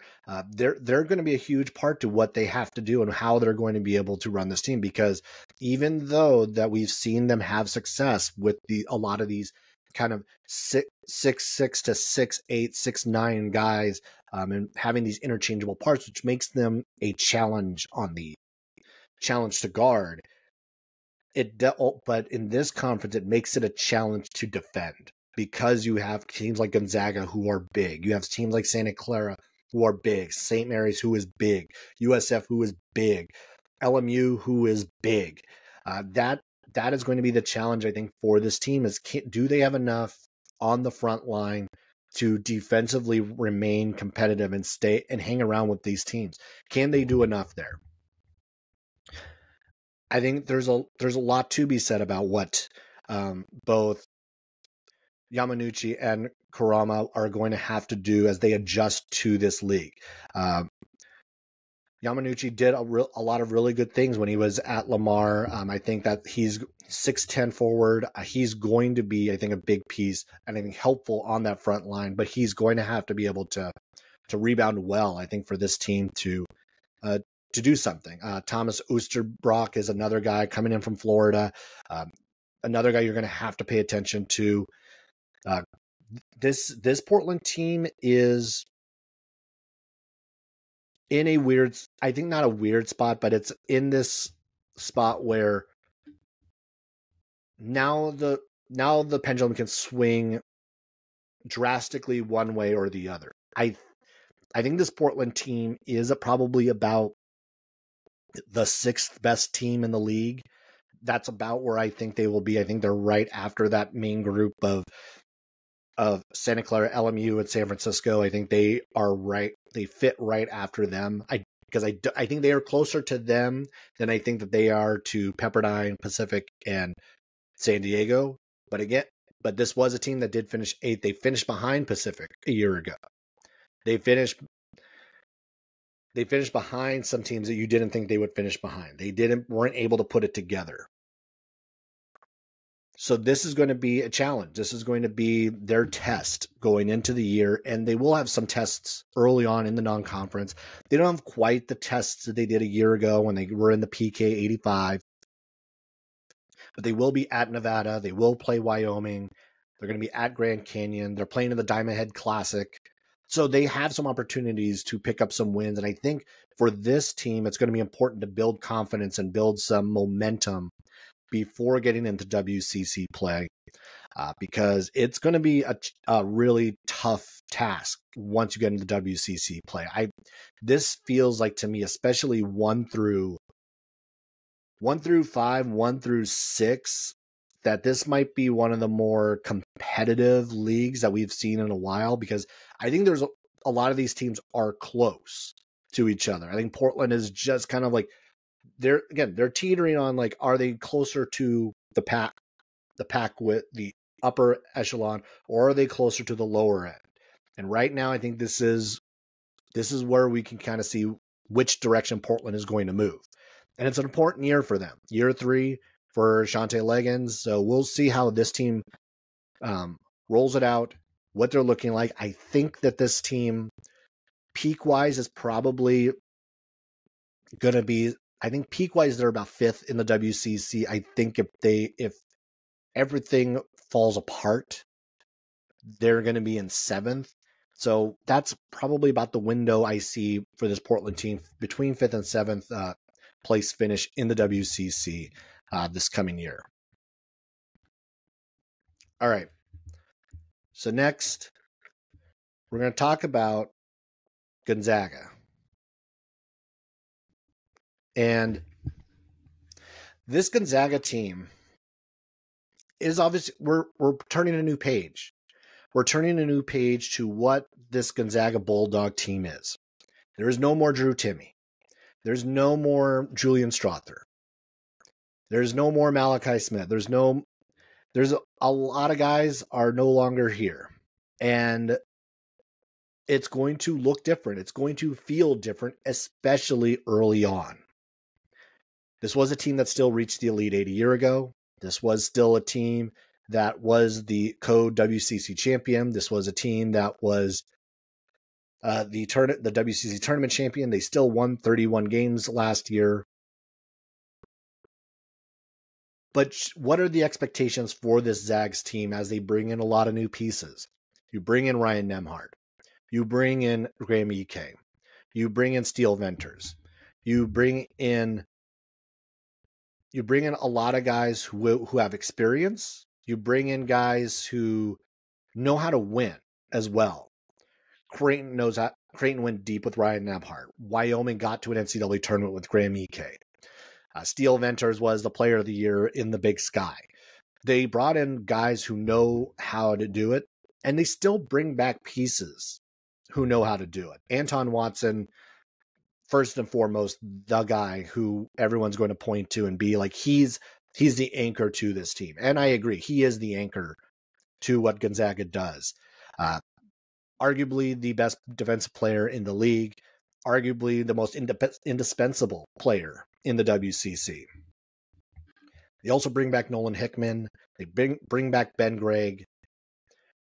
Speaker 1: they're going to be a huge part to what they have to do and how they're going to be able to run this team. Because even though that we've seen them have success with a lot of these kind of 6'6" to 6'8", 6'9" guys, and having these interchangeable parts, which makes them a challenge to guard. But in this conference, it makes it a challenge to defend because you have teams like Gonzaga who are big. You have teams like Santa Clara who are big, St. Mary's who is big, USF who is big, LMU who is big. That is going to be the challenge, I think, for this team is do they have enough on the front line to defensively remain competitive and stay and hang around with these teams? Can they do enough there? I think there's a lot to be said about what both Yamanuchi and Kurama are going to have to do as they adjust to this league. Yamanuchi did a lot of really good things when he was at Lamar. I think that he's 6'10" forward. He's going to be, I think, a big piece and I think helpful on that front line, but he's going to have to be able to rebound well, I think, for this team to do something. Thomas Oosterbrock is another guy coming in from Florida. Another guy you're going to have to pay attention to. This Portland team is in a weird, I think not a weird spot, but it's in this spot where now the pendulum can swing drastically one way or the other. I think this Portland team is probably about the 6th best team in the league. That's about where I think they will be. I think they're right after that main group of Santa Clara, LMU, and San Francisco. I think they are right. They fit right after them. Because I think they are closer to them than I think that they are to Pepperdine, Pacific, and San Diego. But this was a team that did finish 8th. They finished behind Pacific a year ago. They finished behind some teams that you didn't think they would finish behind. They weren't able to put it together. So this is going to be a challenge. This is going to be their test going into the year, and they will have some tests early on in the non-conference. They don't have quite the tests that they did a year ago when they were in the PK 85, but they will be at Nevada. They will play Wyoming. They're going to be at Grand Canyon. They're playing in the Diamond Head Classic. So they have some opportunities to pick up some wins, and I think for this team, it's going to be important to build confidence and build some momentum before getting into WCC play, because it's going to be a really tough task once you get into WCC play. This feels like to me, especially 1 through 5, 1 through 6, that this might be one of the more competitive leagues that we've seen in a while, because I think there's a lot of these teams are close to each other. I think Portland is just kind of like, they're teetering on, like, are they closer to the pack with the upper echelon, or are they closer to the lower end? And right now, I think this is where we can kind of see which direction Portland is going to move. And it's an important year for them. Year 3 for Shante Leggins. So we'll see how this team rolls it out, what they're looking like. I think that this team, peak-wise, is probably going to be, I think peak-wise, they're about 5th in the WCC. I think if everything falls apart, they're going to be in 7th. So that's probably about the window I see for this Portland team, between 5th and 7th place finish in the WCC this coming year. All right. So next, we're going to talk about Gonzaga. And this Gonzaga team is obviously, we're turning a new page. We're turning a new page to what this Gonzaga Bulldog team is. There is no more Drew Timme. There's no more Julian Strother. There's no more Malachi Smith. There's a lot of guys are no longer here. And it's going to look different. It's going to feel different, especially early on. This was a team that still reached the Elite Eight a year ago. This was still a team that was the co-WCC champion. This was a team that was the WCC tournament champion. They still won 31 games last year. But what are the expectations for this Zags team as they bring in a lot of new pieces? You bring in Ryan Nembhard. You bring in Graham Ike. You bring in Steel Venters. You bring in a lot of guys who have experience. You bring in guys who know how to win as well. Creighton went deep with Ryan Nembhard. Wyoming got to an NCAA tournament with Graham Ike. Steel Venters was the player of the year in the Big Sky. They brought in guys who know how to do it, and they still bring back pieces who know how to do it. Anton Watson, first and foremost, the guy who everyone's going to point to and be like, he's the anchor to this team. And I agree, he is the anchor to what Gonzaga does. Arguably the best defensive player in the league, arguably the most indispensable player in the WCC. They also bring back Nolan Hickman. They bring back Ben Gregg.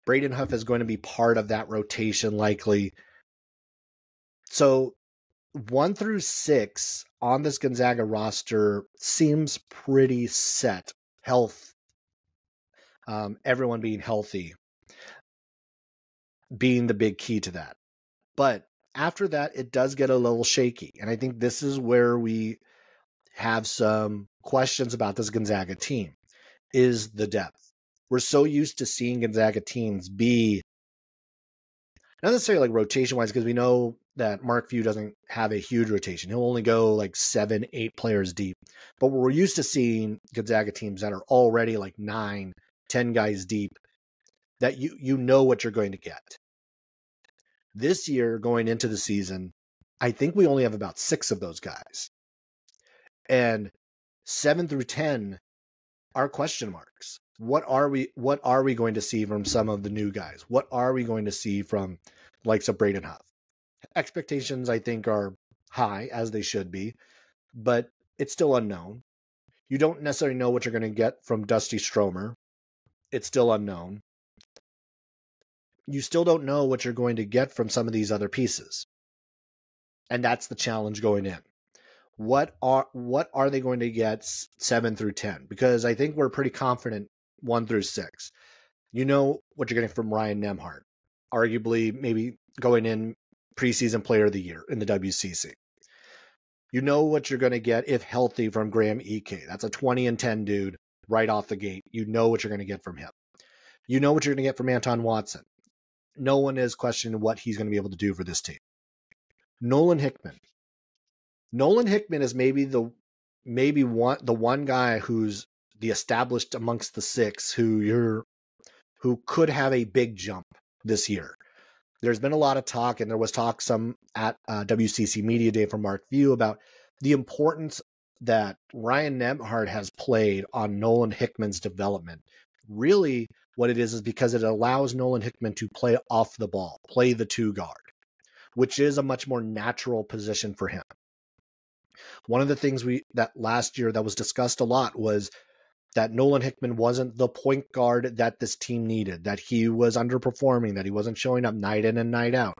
Speaker 1: Braden Huff is going to be part of that rotation likely. So 1 through 6 on this Gonzaga roster seems pretty set. Health, everyone being healthy, being the big key to that. But after that, it does get a little shaky. And I think this is where we have some questions about this Gonzaga team, is the depth. We're so used to seeing Gonzaga teams be, not necessarily like rotation-wise, because we know that Mark Few doesn't have a huge rotation. He'll only go like 7, 8 players deep. But we're used to seeing Gonzaga teams that are already like 9, 10 guys deep, that you know what you're going to get. This year, going into the season, I think we only have about 6 of those guys. And 7 through 10 are question marks. What are we going to see from some of the new guys? What are we going to see from likes of Braden Huff? Expectations, I think, are high, as they should be, but it's still unknown. You don't necessarily know what you're going to get from Dusty Stromer. It's still unknown. You still don't know what you're going to get from some of these other pieces. And that's the challenge going in. What are they going to get 7 through 10? Because I think we're pretty confident 1 through 6. You know what you're getting from Ryan Nembhard, arguably maybe going in preseason player of the year in the WCC. You know what you're going to get if healthy from Graham Ike. That's a 20-10 dude right off the gate. You know what you're going to get from him. You know what you're going to get from Anton Watson. No one is questioning what he's going to be able to do for this team. Nolan Hickman. Nolan Hickman is maybe the one guy who's the established amongst the 6 who could have a big jump this year. There's been a lot of talk, and there was talk some at WCC Media Day from Mark Few about the importance that Ryan Nembhard has played on Nolan Hickman's development. Really, what it is because it allows Nolan Hickman to play off the ball, play the 2 guard, which is a much more natural position for him. One of the things that last year that was discussed a lot was that Nolan Hickman wasn't the point guard that this team needed, that he was underperforming, that he wasn't showing up night in and night out.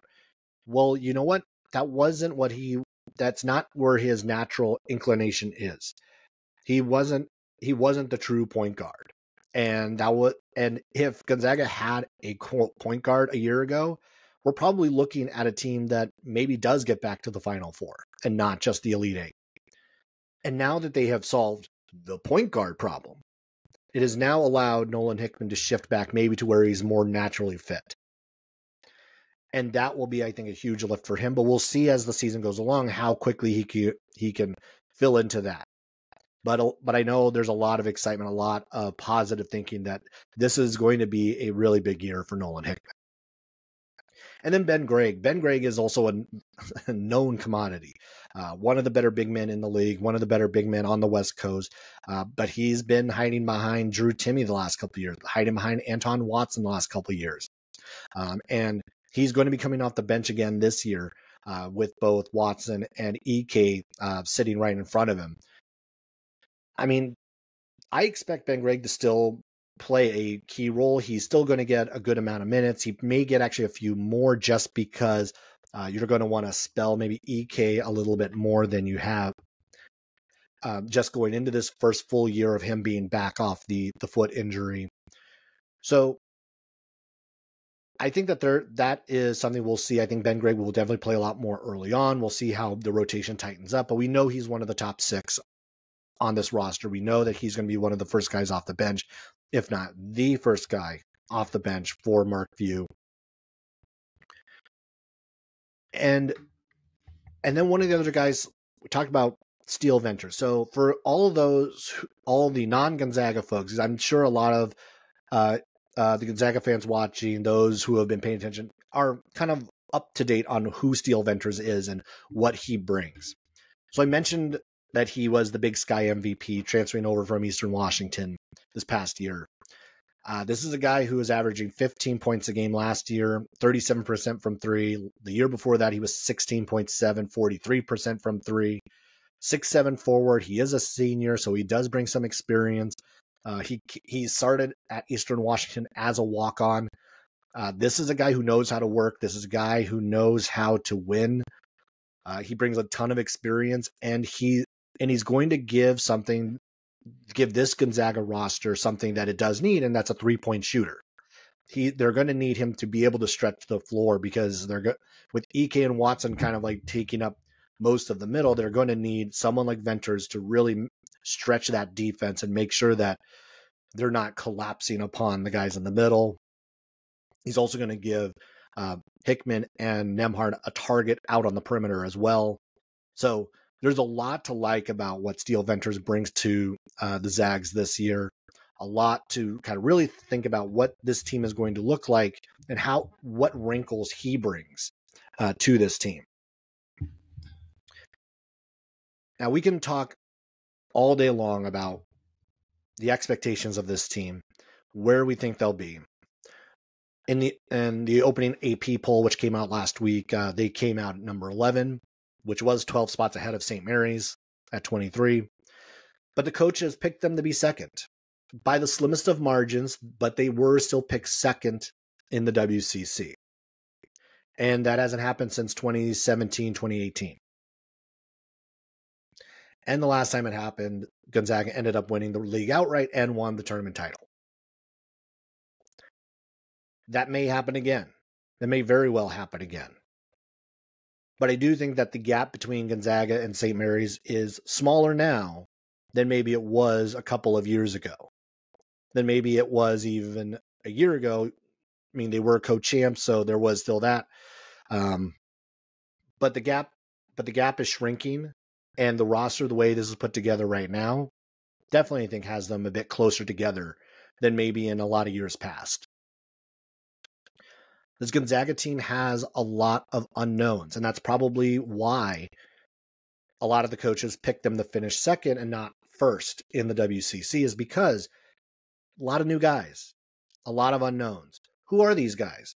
Speaker 1: Well, you know what? That's not where his natural inclination is. He wasn't the true point guard. And if Gonzaga had a quote point guard a year ago, we're probably looking at a team that maybe does get back to the Final Four and not just the Elite Eight. And now that they have solved the point guard problem, it has now allowed Nolan Hickman to shift back maybe to where he's more naturally fit. And that will be, I think, a huge lift for him. But we'll see as the season goes along how quickly he can fill into that. But I know there's a lot of excitement, a lot of positive thinking that this is going to be a really big year for Nolan Hickman. And then Ben Gregg. Ben Gregg is also a known commodity. One of the better big men in the league, one of the better big men on the West Coast. But he's been hiding behind Drew Timme the last couple of years, hiding behind Anton Watson the last couple of years. And he's going to be coming off the bench again this year with both Watson and Ike sitting right in front of him. I mean, I expect Ben Gregg to still play a key role. He's still going to get a good amount of minutes. He may get actually a few more just because you're going to want to spell maybe Ike a little bit more than you have just going into this first full year of him being back off the foot injury. So I think that is something we'll see. I think Ben Gregg will definitely play a lot more early on. We'll see how the rotation tightens up, but we know he's one of the top 6 on this roster. We know that he's going to be one of the first guys off the bench, if not the first guy off the bench for Mark Few. And then one of the other guys, we talked about Steel Venters. So for all the non-Gonzaga folks, I'm sure a lot of the Gonzaga fans watching, those who have been paying attention, are kind of up to date on who Steel Venters is and what he brings. So I mentioned that he was the Big Sky MVP transferring over from Eastern Washington this past year. This is a guy who was averaging 15 points a game last year, 37% from 3. The year before that, he was 16.7, 43% from 3. 6'7" forward. He is a senior, so he does bring some experience. He started at Eastern Washington as a walk-on. This is a guy who knows how to work. This is a guy who knows how to win. He brings a ton of experience, and he's going to give this Gonzaga roster something that it does need, and that's a 3-point shooter. They're going to need him to be able to stretch the floor because with Ike and Watson kind of like taking up most of the middle, they're going to need someone like Venters to really stretch that defense and make sure that they're not collapsing upon the guys in the middle. He's also going to give Hickman and Nembhard a target out on the perimeter as well. So there's a lot to like about what Steel Venters brings to the Zags this year. A lot to kind of really think about what this team is going to look like and what wrinkles he brings to this team. Now, we can talk all day long about the expectations of this team, where we think they'll be. In the opening AP poll, which came out last week, they came out at number 11, which was 12 spots ahead of St. Mary's at 23. But the coaches picked them to be second by the slimmest of margins, but they were still picked second in the WCC. And that hasn't happened since 2017, 2018. And the last time it happened, Gonzaga ended up winning the league outright and won the tournament title. That may happen again. That may very well happen again. But I do think that the gap between Gonzaga and St. Mary's is smaller now than maybe it was a couple of years ago. Than maybe it was even a year ago. I mean, they were co-champs, so there was still that. But the gap is shrinking, and the roster, the way this is put together right now, definitely I think has them a bit closer together than maybe in a lot of years past. This Gonzaga team has a lot of unknowns, and that's probably why a lot of the coaches picked them to finish second and not first in the WCC, is because a lot of new guys, a lot of unknowns. Who are these guys?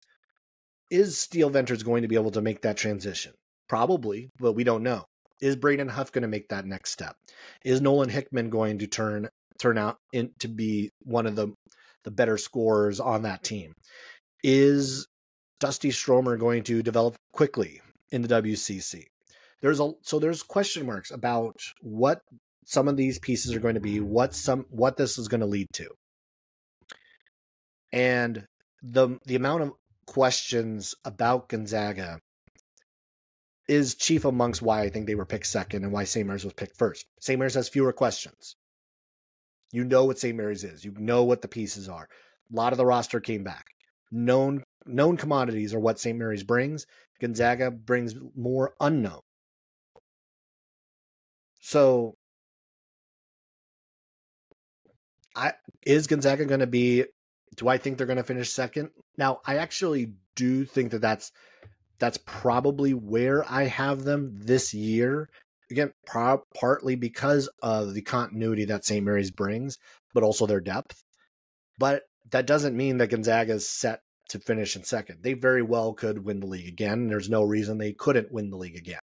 Speaker 1: Is Steel Venters going to be able to make that transition? Probably, but we don't know. Is Braden Huff going to make that next step? Is Nolan Hickman going to turn out to be one of the better scorers on that team? Is Dusty Stromer going to develop quickly in the WCC? There's question marks about what some of these pieces are going to be, what this is going to lead to. And the amount of questions about Gonzaga is chief amongst why I think they were picked second and why St. Mary's was picked first. St. Mary's has fewer questions. You know what St. Mary's is. You know what the pieces are. A lot of the roster came back. Known commodities are what St. Mary's brings. Gonzaga brings more unknown. So, is Gonzaga going to be? Do I think they're going to finish second? Now, I actually do think that's probably where I have them this year. Again, partly because of the continuity that St. Mary's brings, but also their depth. But that doesn't mean that Gonzaga is set to finish in second. They very well could win the league again. There's no reason they couldn't win the league again.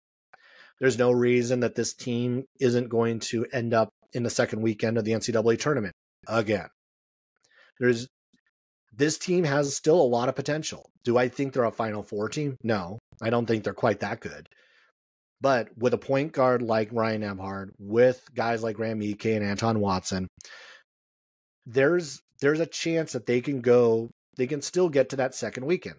Speaker 1: There's no reason that this team isn't going to end up in the second weekend of the NCAA tournament again. This team has still a lot of potential. Do I think they're a Final Four team? No, I don't think they're quite that good. But with a point guard like Ryan Nembhard, with guys like Graham Ike and Anton Watson, there's a chance that they can still get to that second weekend.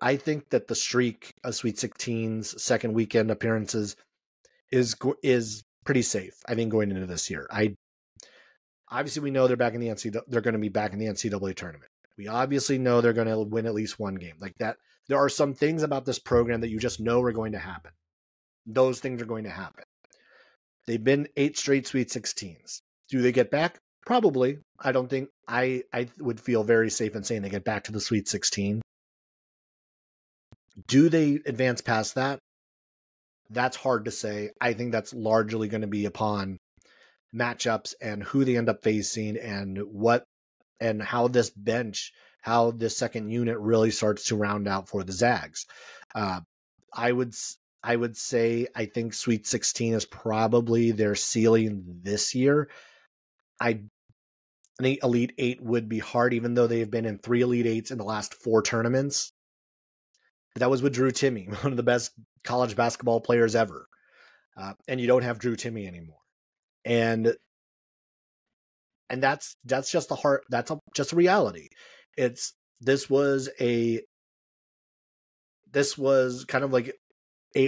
Speaker 1: I think that the streak of Sweet 16's second weekend appearances is pretty safe, I think, going into this year. Obviously we know they're going to be back in the NCAA tournament. We obviously know they're going to win at least one game. Like that, there are some things about this program that you just know are going to happen. Those things are going to happen. They've been 8 straight Sweet 16s. Do they get back? Probably. I don't think I would feel very safe in saying they get back to the Sweet 16. Do they advance past that? That's hard to say. I think that's largely going to be upon matchups and who they end up facing and how this bench, how this second unit really starts to round out for the Zags. I would say I think Sweet 16 is probably their ceiling this year. I think Elite 8 would be hard, even though they've been in 3 Elite 8s in the last 4 tournaments. But that was with Drew Timme, one of the best college basketball players ever. And you don't have Drew Timme anymore. And that's just just a reality. This was kind of like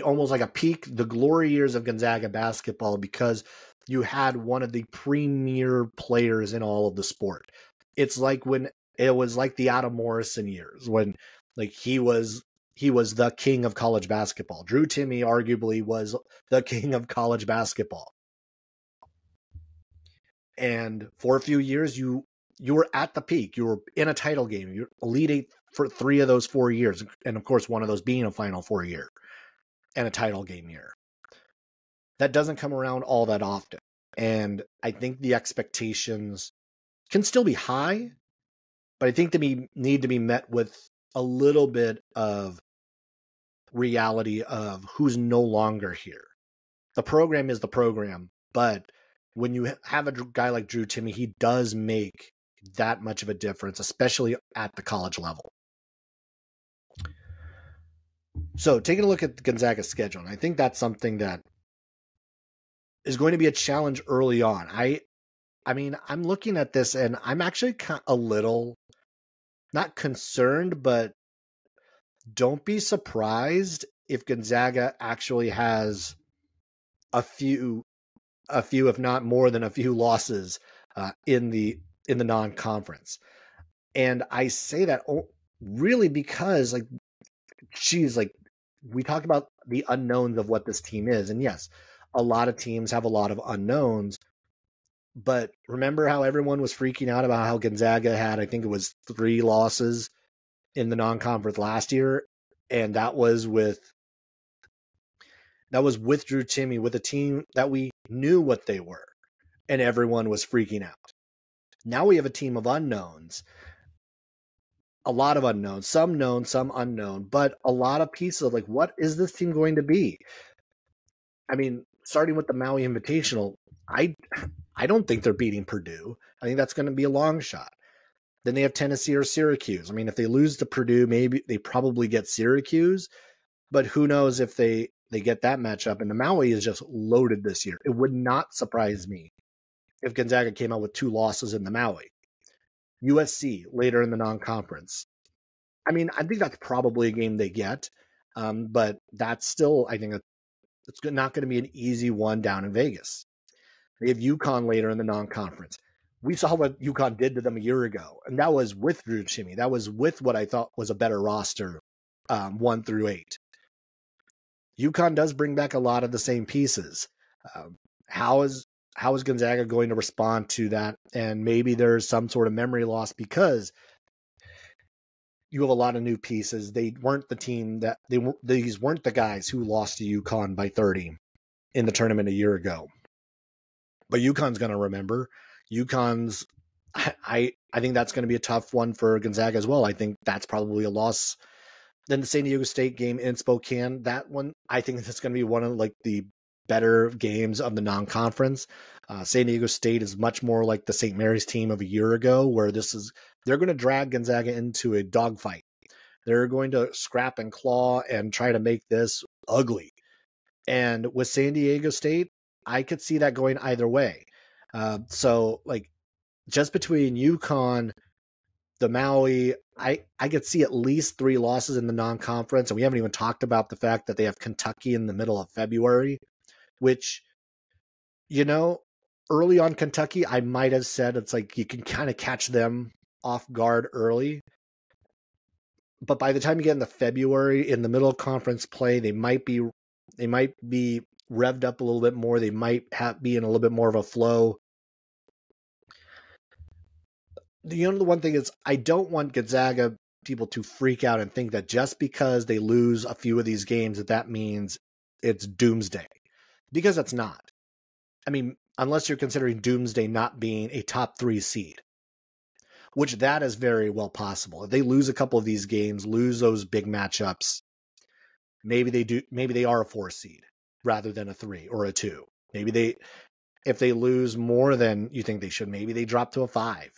Speaker 1: almost like a peak, the glory years of Gonzaga basketball, because you had one of the premier players in all of the sport. It's like when it was like the Adam Morrison years, when like he was the king of college basketball. Drew Timme arguably was the king of college basketball. And for a few years, you were at the peak. You were in a title game. You're Elite 8 for 3 of those 4 years. And of course, one of those being a Final Four year and a title game year. That doesn't come around all that often. And I think the expectations can still be high, but I think they need to be met with a little bit of reality of who's no longer here. The program is the program, but when you have a guy like Drew Timme, he does make that much of a difference, especially at the college level. So taking a look at Gonzaga's schedule, and I think that's something that is going to be a challenge early on. I mean, I'm looking at this and I'm actually a little, not concerned, but don't be surprised if Gonzaga actually has a few, if not more than a few losses in the non-conference. And I say that really because we talked about the unknowns of what this team is. And yes, a lot of teams have a lot of unknowns, but remember how everyone was freaking out about how Gonzaga had, I think it was 3 losses in the non-conference last year. And that was with Drew Timme, with a team that we knew what they were, and everyone was freaking out. Now we have a team of unknowns, a lot of unknowns, some known, some unknown, but a lot of pieces of like, what is this team going to be? I mean, starting with the Maui Invitational, I don't think they're beating Purdue. I think that's going to be a long shot. Then they have Tennessee or Syracuse. I mean, if they lose to Purdue, maybe they probably get Syracuse, but who knows if they get that matchup. And the Maui is just loaded this year. It would not surprise me if Gonzaga came out with 2 losses in the Maui. USC later in the non-conference. I mean, I think that's probably a game they get, but that's still, I think, it's not going to be an easy one down in Vegas. They have UConn later in the non-conference. We saw what UConn did to them a year ago, and that was with Drew Timme. That was with what I thought was a better roster, 1 through 8. UConn does bring back a lot of the same pieces. How is Gonzaga going to respond to that? And maybe there's some sort of memory loss because you have a lot of new pieces. They weren't the team these weren't the guys who lost to UConn by 30 in the tournament a year ago. But UConn's going to remember. UConn's, I think that's going to be a tough one for Gonzaga as well. I think that's probably a loss. Then the San Diego State game in Spokane, that one, I think that's going to be one of like the better games of the non-conference. San Diego State is much more like the St. Mary's team of a year ago, where they're going to drag Gonzaga into a dogfight. They're going to scrap and claw and try to make this ugly. And with San Diego State, I could see that going either way. So, like, just between UConn, the Maui, I could see at least 3 losses in the non-conference, and we haven't even talked about the fact that they have Kentucky in the middle of February, which, early on Kentucky, I might have said it's like you can kind of catch them off guard early. But by the time you get into February, in the middle of conference play, they might be revved up a little bit more. They might be in a little bit more of a flow. The one thing is, I don't want Gonzaga people to freak out and think that just because they lose a few of these games that means it's doomsday, because that's not. I mean, unless you're considering doomsday not being a top 3 seed, which that is very well possible. If they lose a couple of these games, lose those big matchups, maybe they are a 4 seed rather than a 3 or a 2. Maybe if they lose more than you think they should, maybe they drop to a 5.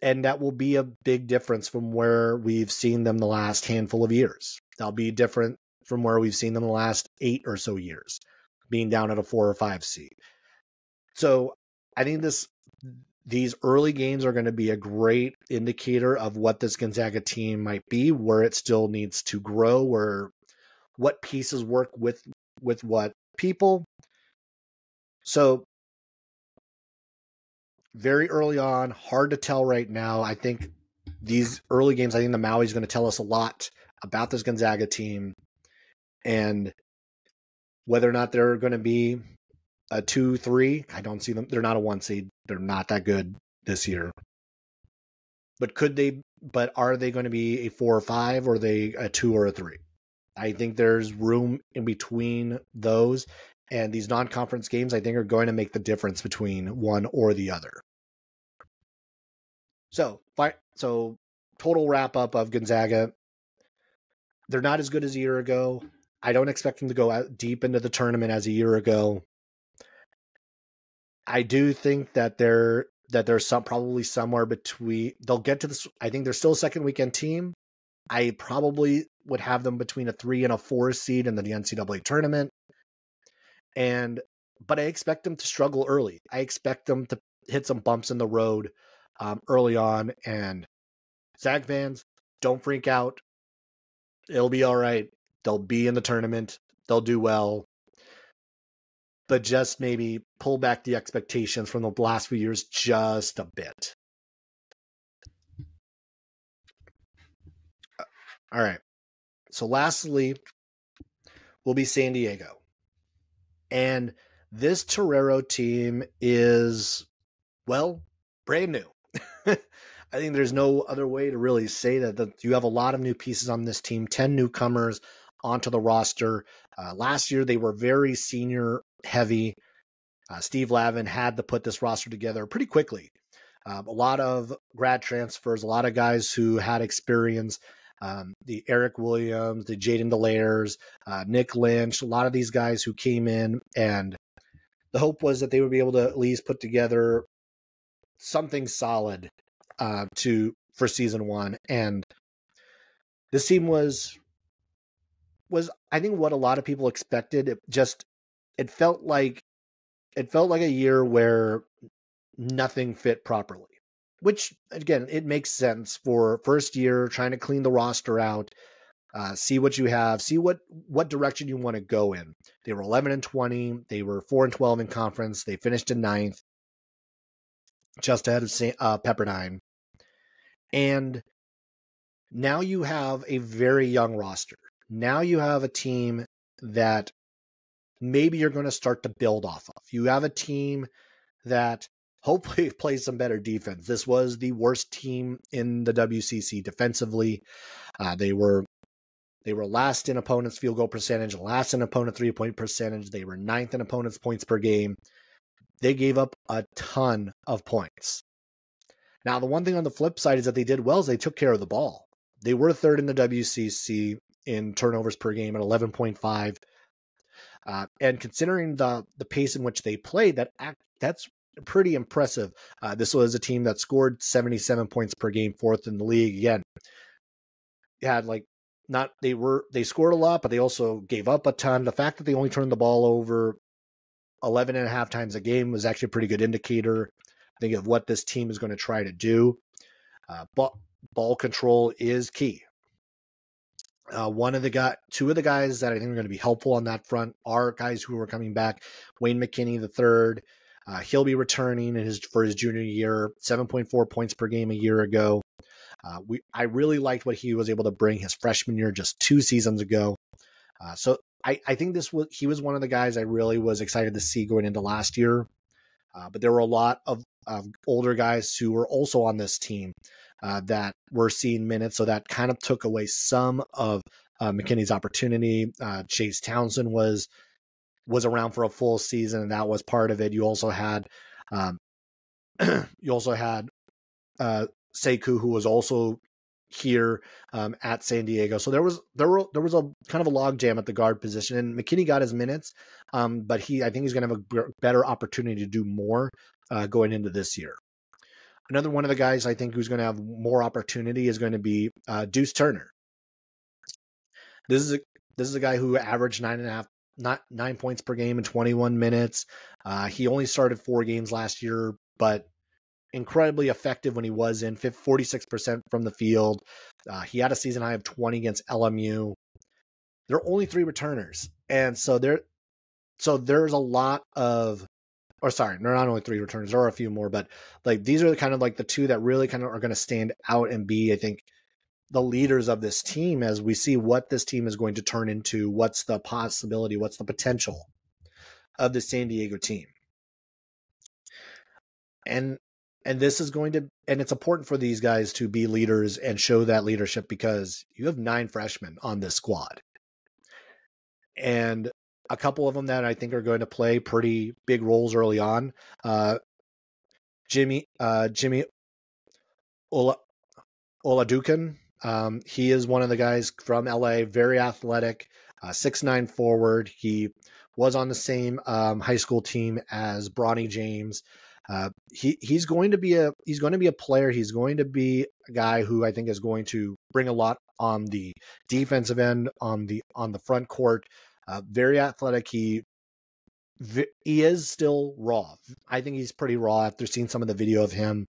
Speaker 1: And that will be a big difference from where we've seen them the last handful of years. That'll be different from where we've seen them the last 8 or so years, being down at a 4 or 5 seed. So I think these early games are going to be a great indicator of what this Gonzaga team might be, where it still needs to grow, or what pieces work with what people. So very early on, hard to tell right now. I think these early games, I think the Maui is going to tell us a lot about this Gonzaga team and whether or not they're going to be a 2-3. I don't see them. They're not a 1 seed. They're not that good this year. But are they going to be a 4 or 5, or are they a 2 or a 3? I think there's room in between those. And these non-conference games, I think, are going to make the difference between one or the other. So total wrap-up of Gonzaga. They're not as good as a year ago. I don't expect them to go out deep into the tournament as a year ago. I do think that there's probably somewhere between. They'll get to this. I think they're still a second weekend team. I probably would have them between a 3 and a 4 seed in the NCAA tournament. But I expect them to struggle early. I expect them to hit some bumps in the road early on. And Zag fans, don't freak out. It'll be all right. They'll be in the tournament. They'll do well. But just maybe pull back the expectations from the last few years just a bit. All right. So lastly will be San Diego. And this Torero team is, well, brand new. I think there's no other way to really say that you have a lot of new pieces on this team, 10 newcomers onto the roster. Last year, they were very senior heavy. Steve Lavin had to put this roster together pretty quickly. A lot of grad transfers, a lot of guys who had experience. The Eric Williams, the Jaden Delairs, Nick Lynch, a lot of these guys who came in, and the hope was that they would be able to at least put together something solid for season 1. And this team was I think what a lot of people expected. It felt like a year where nothing fit properly. Which, again, it makes sense for first year, trying to clean the roster out, see what you have, see what direction you want to go in. They were 11-20. They were 4-12 in conference. They finished in 9th, just ahead of Pepperdine. And now you have a very young roster. Now you have a team that maybe you're going to start to build off of. You have a team that hopefully plays some better defense. This was the worst team in the WCC defensively. They were last in opponents' field goal percentage, last in opponent 3-point percentage. They were 9th in opponents' points per game. They gave up a ton of points. Now, the one thing on the flip side is that they did well is they took care of the ball. They were 3rd in the WCC in turnovers per game at 11.5. And considering the pace in which they played, that's pretty impressive. This was a team that scored 77 points per game, 4th in the league. Again, had like they scored a lot, but they also gave up a ton. The fact that they only turned the ball over 11 and a half times a game was actually a pretty good indicator, I think, of what this team is going to try to do. Ball control is key. Two of the guys that I think are going to be helpful on that front are guys who are coming back. Wayne McKinney III, he'll be returning for his junior year, 7.4 points per game a year ago. I really liked what he was able to bring his freshman year just 2 seasons ago. So I think he was one of the guys I really was excited to see going into last year. But there were a lot of older guys who were also on this team that were seeing minutes, so that kind of took away some of McKinney's opportunity. Chase Townsend was around for a full season, and that was part of it. You also had Sekou, who was also here at San Diego. So there was a kind of a logjam at the guard position, and McKinney got his minutes, but I think he's going to have a better opportunity to do more going into this year. Another one of the guys I think who's going to have more opportunity is going to be Deuce Turner. This is a guy who averaged 9 points per game in 21 minutes. He only started 4 games last year, but incredibly effective when he was in, 46% from the field. He had a season high of 20 against LMU. There are only 3 returners, and so there's a lot of, or sorry, there are not only 3 returners, there are a few more, but like these are kind of like the 2 that really kind of are going to stand out and be, I think, the leaders of this team as we see what this team is going to turn into. What's the possibility? What's the potential of the San Diego team? And this is going to, and it's important for these guys to be leaders and show that leadership, because you have 9 freshmen on this squad. And a couple of them that I think are going to play pretty big roles early on. Jimmy Oladukan. He is one of the guys from LA, very athletic, 6'9" forward. He was on the same high school team as Bronny James. He's going to be a player. He's going to be a guy who I think is going to bring a lot on the defensive end, on the front court. Very athletic. He is still raw. I think he's pretty raw after seeing some of the video of him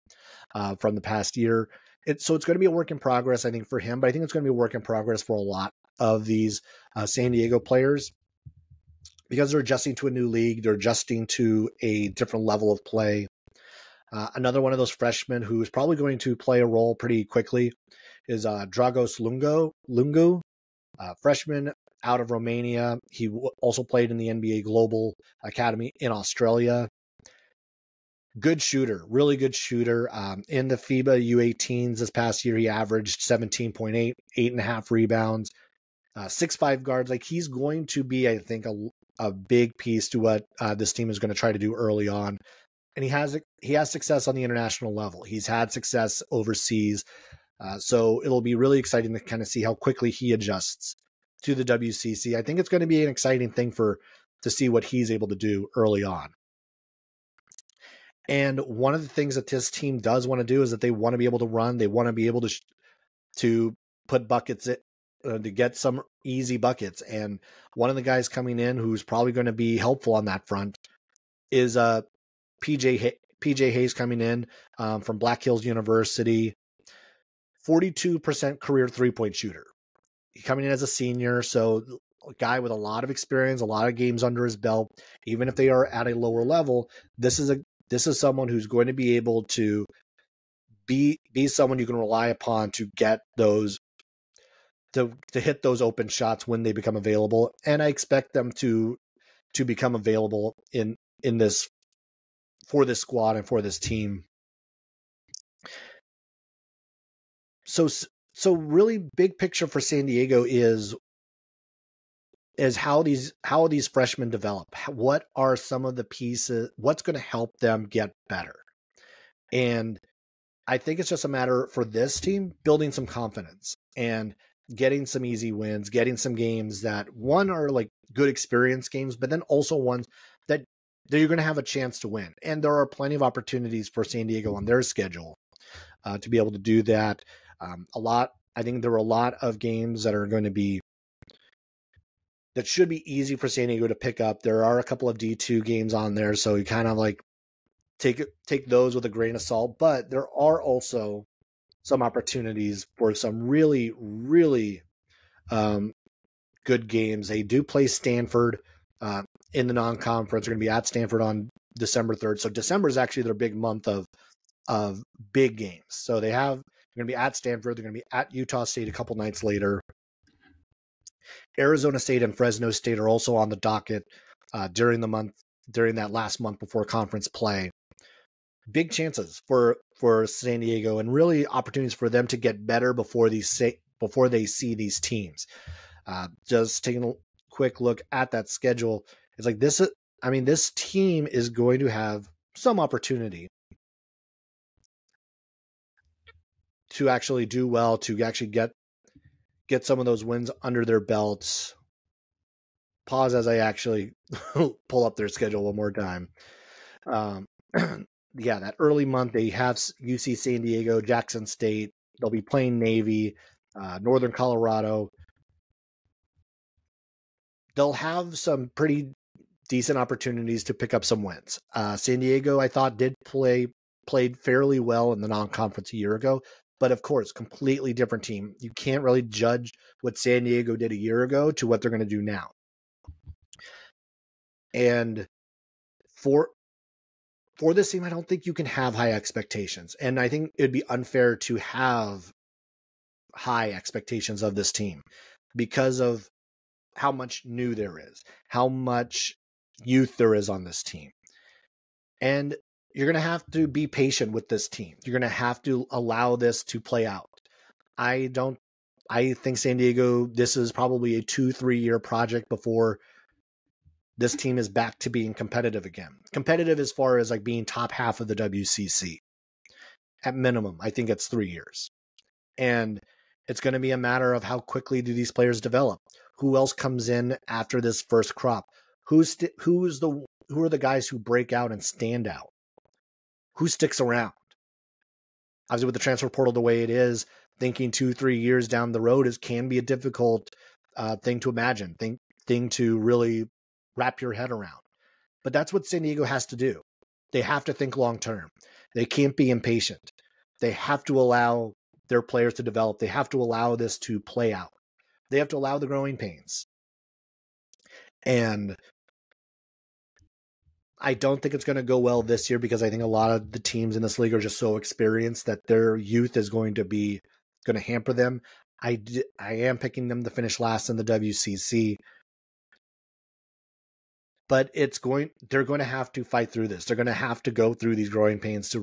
Speaker 1: from the past year. So it's going to be a work in progress, I think, for him, but I think it's going to be a work in progress for a lot of these San Diego players, because they're adjusting to a new league. They're adjusting to a different level of play. Another one of those freshmen who is probably going to play a role pretty quickly is Dragos Lungu, freshman out of Romania. He also played in the NBA Global Academy in Australia. Good shooter, really good shooter. In the FIBA U18s this past year, he averaged 17.8, 8.5 rebounds, 6'5" guards. Like, he's going to be, I think, a big piece to what this team is going to try to do early on. And he has success on the international level. He's had success overseas. So it'll be really exciting to kind of see how quickly he adjusts to the WCC. I think it's going to be an exciting thing to see what he's able to do early on. And one of the things that this team does want to do is that they want to be able to run. They want to be able to put buckets to get some easy buckets. And one of the guys coming in who's probably going to be helpful on that front is PJ Hayes, coming in from Black Hills University, 42% career 3-point shooter. He's coming in as a senior, so a guy with a lot of experience, a lot of games under his belt. Even if they are at a lower level, this is someone who's going to be able to be someone you can rely upon to get those, to hit those open shots when they become available. And I expect them to become available in this, for this squad and for this team. So really big picture for San Diego is how these freshmen develop. What are some of the pieces? What's going to help them get better? And I think it's just a matter for this team building some confidence and getting some easy wins, getting some games that, one, are like good experience games, but then also ones that you're going to have a chance to win. And there are plenty of opportunities for San Diego on their schedule to be able to do that. A lot I think there were a lot of games that are going to be that should be easy for San Diego to pick up. There are a couple of D2 games on there, so you kind of like take those with a grain of salt. But there are also some opportunities for some really, really good games. They do play Stanford in the non-conference. They're going to be at Stanford on December 3rd. So December is actually their big month of big games. So they're going to be at Stanford. They're going to be at Utah State a couple nights later. Arizona State and Fresno State are also on the docket during that last month before conference play. Big chances for San Diego, and really opportunities for them to get better before they see these teams. Just taking a quick look at that schedule, it's like this. I mean, this team is going to have some opportunity to actually do well, to actually get some of those wins under their belts. Pause as I actually pull up their schedule one more time. Yeah, that early month, they have UC San Diego, Jackson State. They'll be playing Navy, Northern Colorado. They'll have some pretty decent opportunities to pick up some wins. San Diego, I thought, played fairly well in the non-conference a year ago. But of course, completely different team. You can't really judge what San Diego did a year ago to what they're going to do now. And for this team, I don't think you can have high expectations. And I think it'd be unfair to have high expectations of this team because of how much new there is, how much youth there is on this team. And you're going to have to be patient with this team. You're going to have to allow this to play out. I think San Diego, this is probably a 2-3 year project before this team is back to being competitive again. Competitive as far as like being top half of the WCC. At minimum, I think it's 3 years. And it's going to be a matter of how quickly do these players develop. Who else comes in after this first crop? Who are the guys who break out and stand out? Who sticks around? Obviously, with the transfer portal the way it is, thinking 2-3 years down the road can be a difficult thing to imagine, thing to really wrap your head around. But that's what San Diego has to do. They have to think long term. They can't be impatient. They have to allow their players to develop. They have to allow this to play out. They have to allow the growing pains. And I don't think it's going to go well this year because I think a lot of the teams in this league are just so experienced that their youth is going to hamper them. I am picking them to finish last in the WCC, but they're going to have to fight through this. They're going to have to go through these growing pains to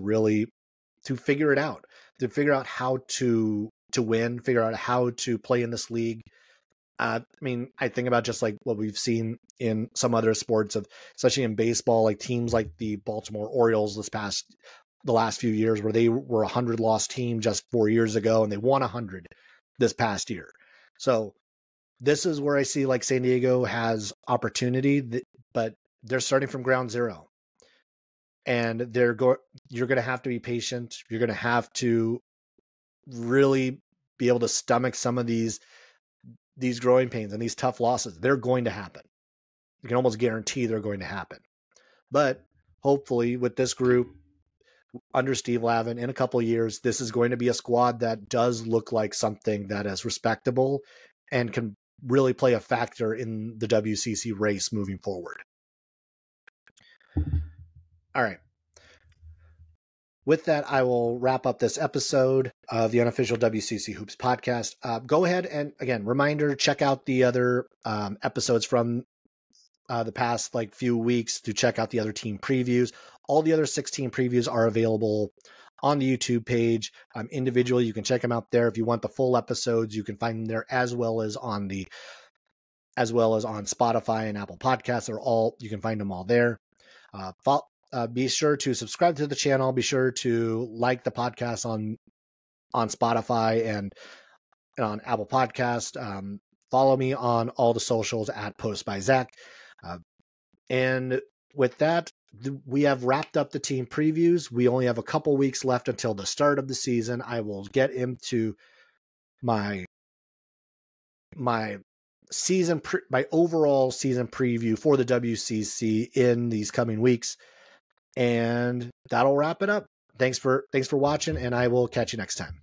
Speaker 1: figure it out, to figure out how to win, figure out how to play in this league. I mean, I think about just like what we've seen in some other sports, especially in baseball, like teams like the Baltimore Orioles the last few years, where they were a 100-loss team just 4 years ago, and they won 100 this past year. So this is where I see like San Diego has opportunity, but they're starting from ground zero, and you're going to have to be patient. You're going to have to really be able to stomach some of these growing pains and these tough losses. They're going to happen. You can almost guarantee they're going to happen. But hopefully with this group under Steve Lavin in a couple of years, this is going to be a squad that does look like something that is respectable and can really play a factor in the WCC race moving forward. All right. With that, I will wrap up this episode of the Unofficial WCC Hoops podcast. Go ahead and, again, reminder, check out the other episodes from the past few weeks to check out the other team previews. All the other 16 previews are available on the YouTube page. Individually, you can check them out there. If you want the full episodes, you can find them there as well as on Spotify and Apple Podcasts. You can find them all there. Be sure to subscribe to the channel. Be sure to like the podcast on Spotify and on Apple Podcast. Follow me on all the socials at Post by Zach. And with that, we have wrapped up the team previews. We only have a couple weeks left until the start of the season. I will get into my my overall season preview for the WCC in these coming weeks. And that'll wrap it up. Thanks for watching, and I will catch you next time.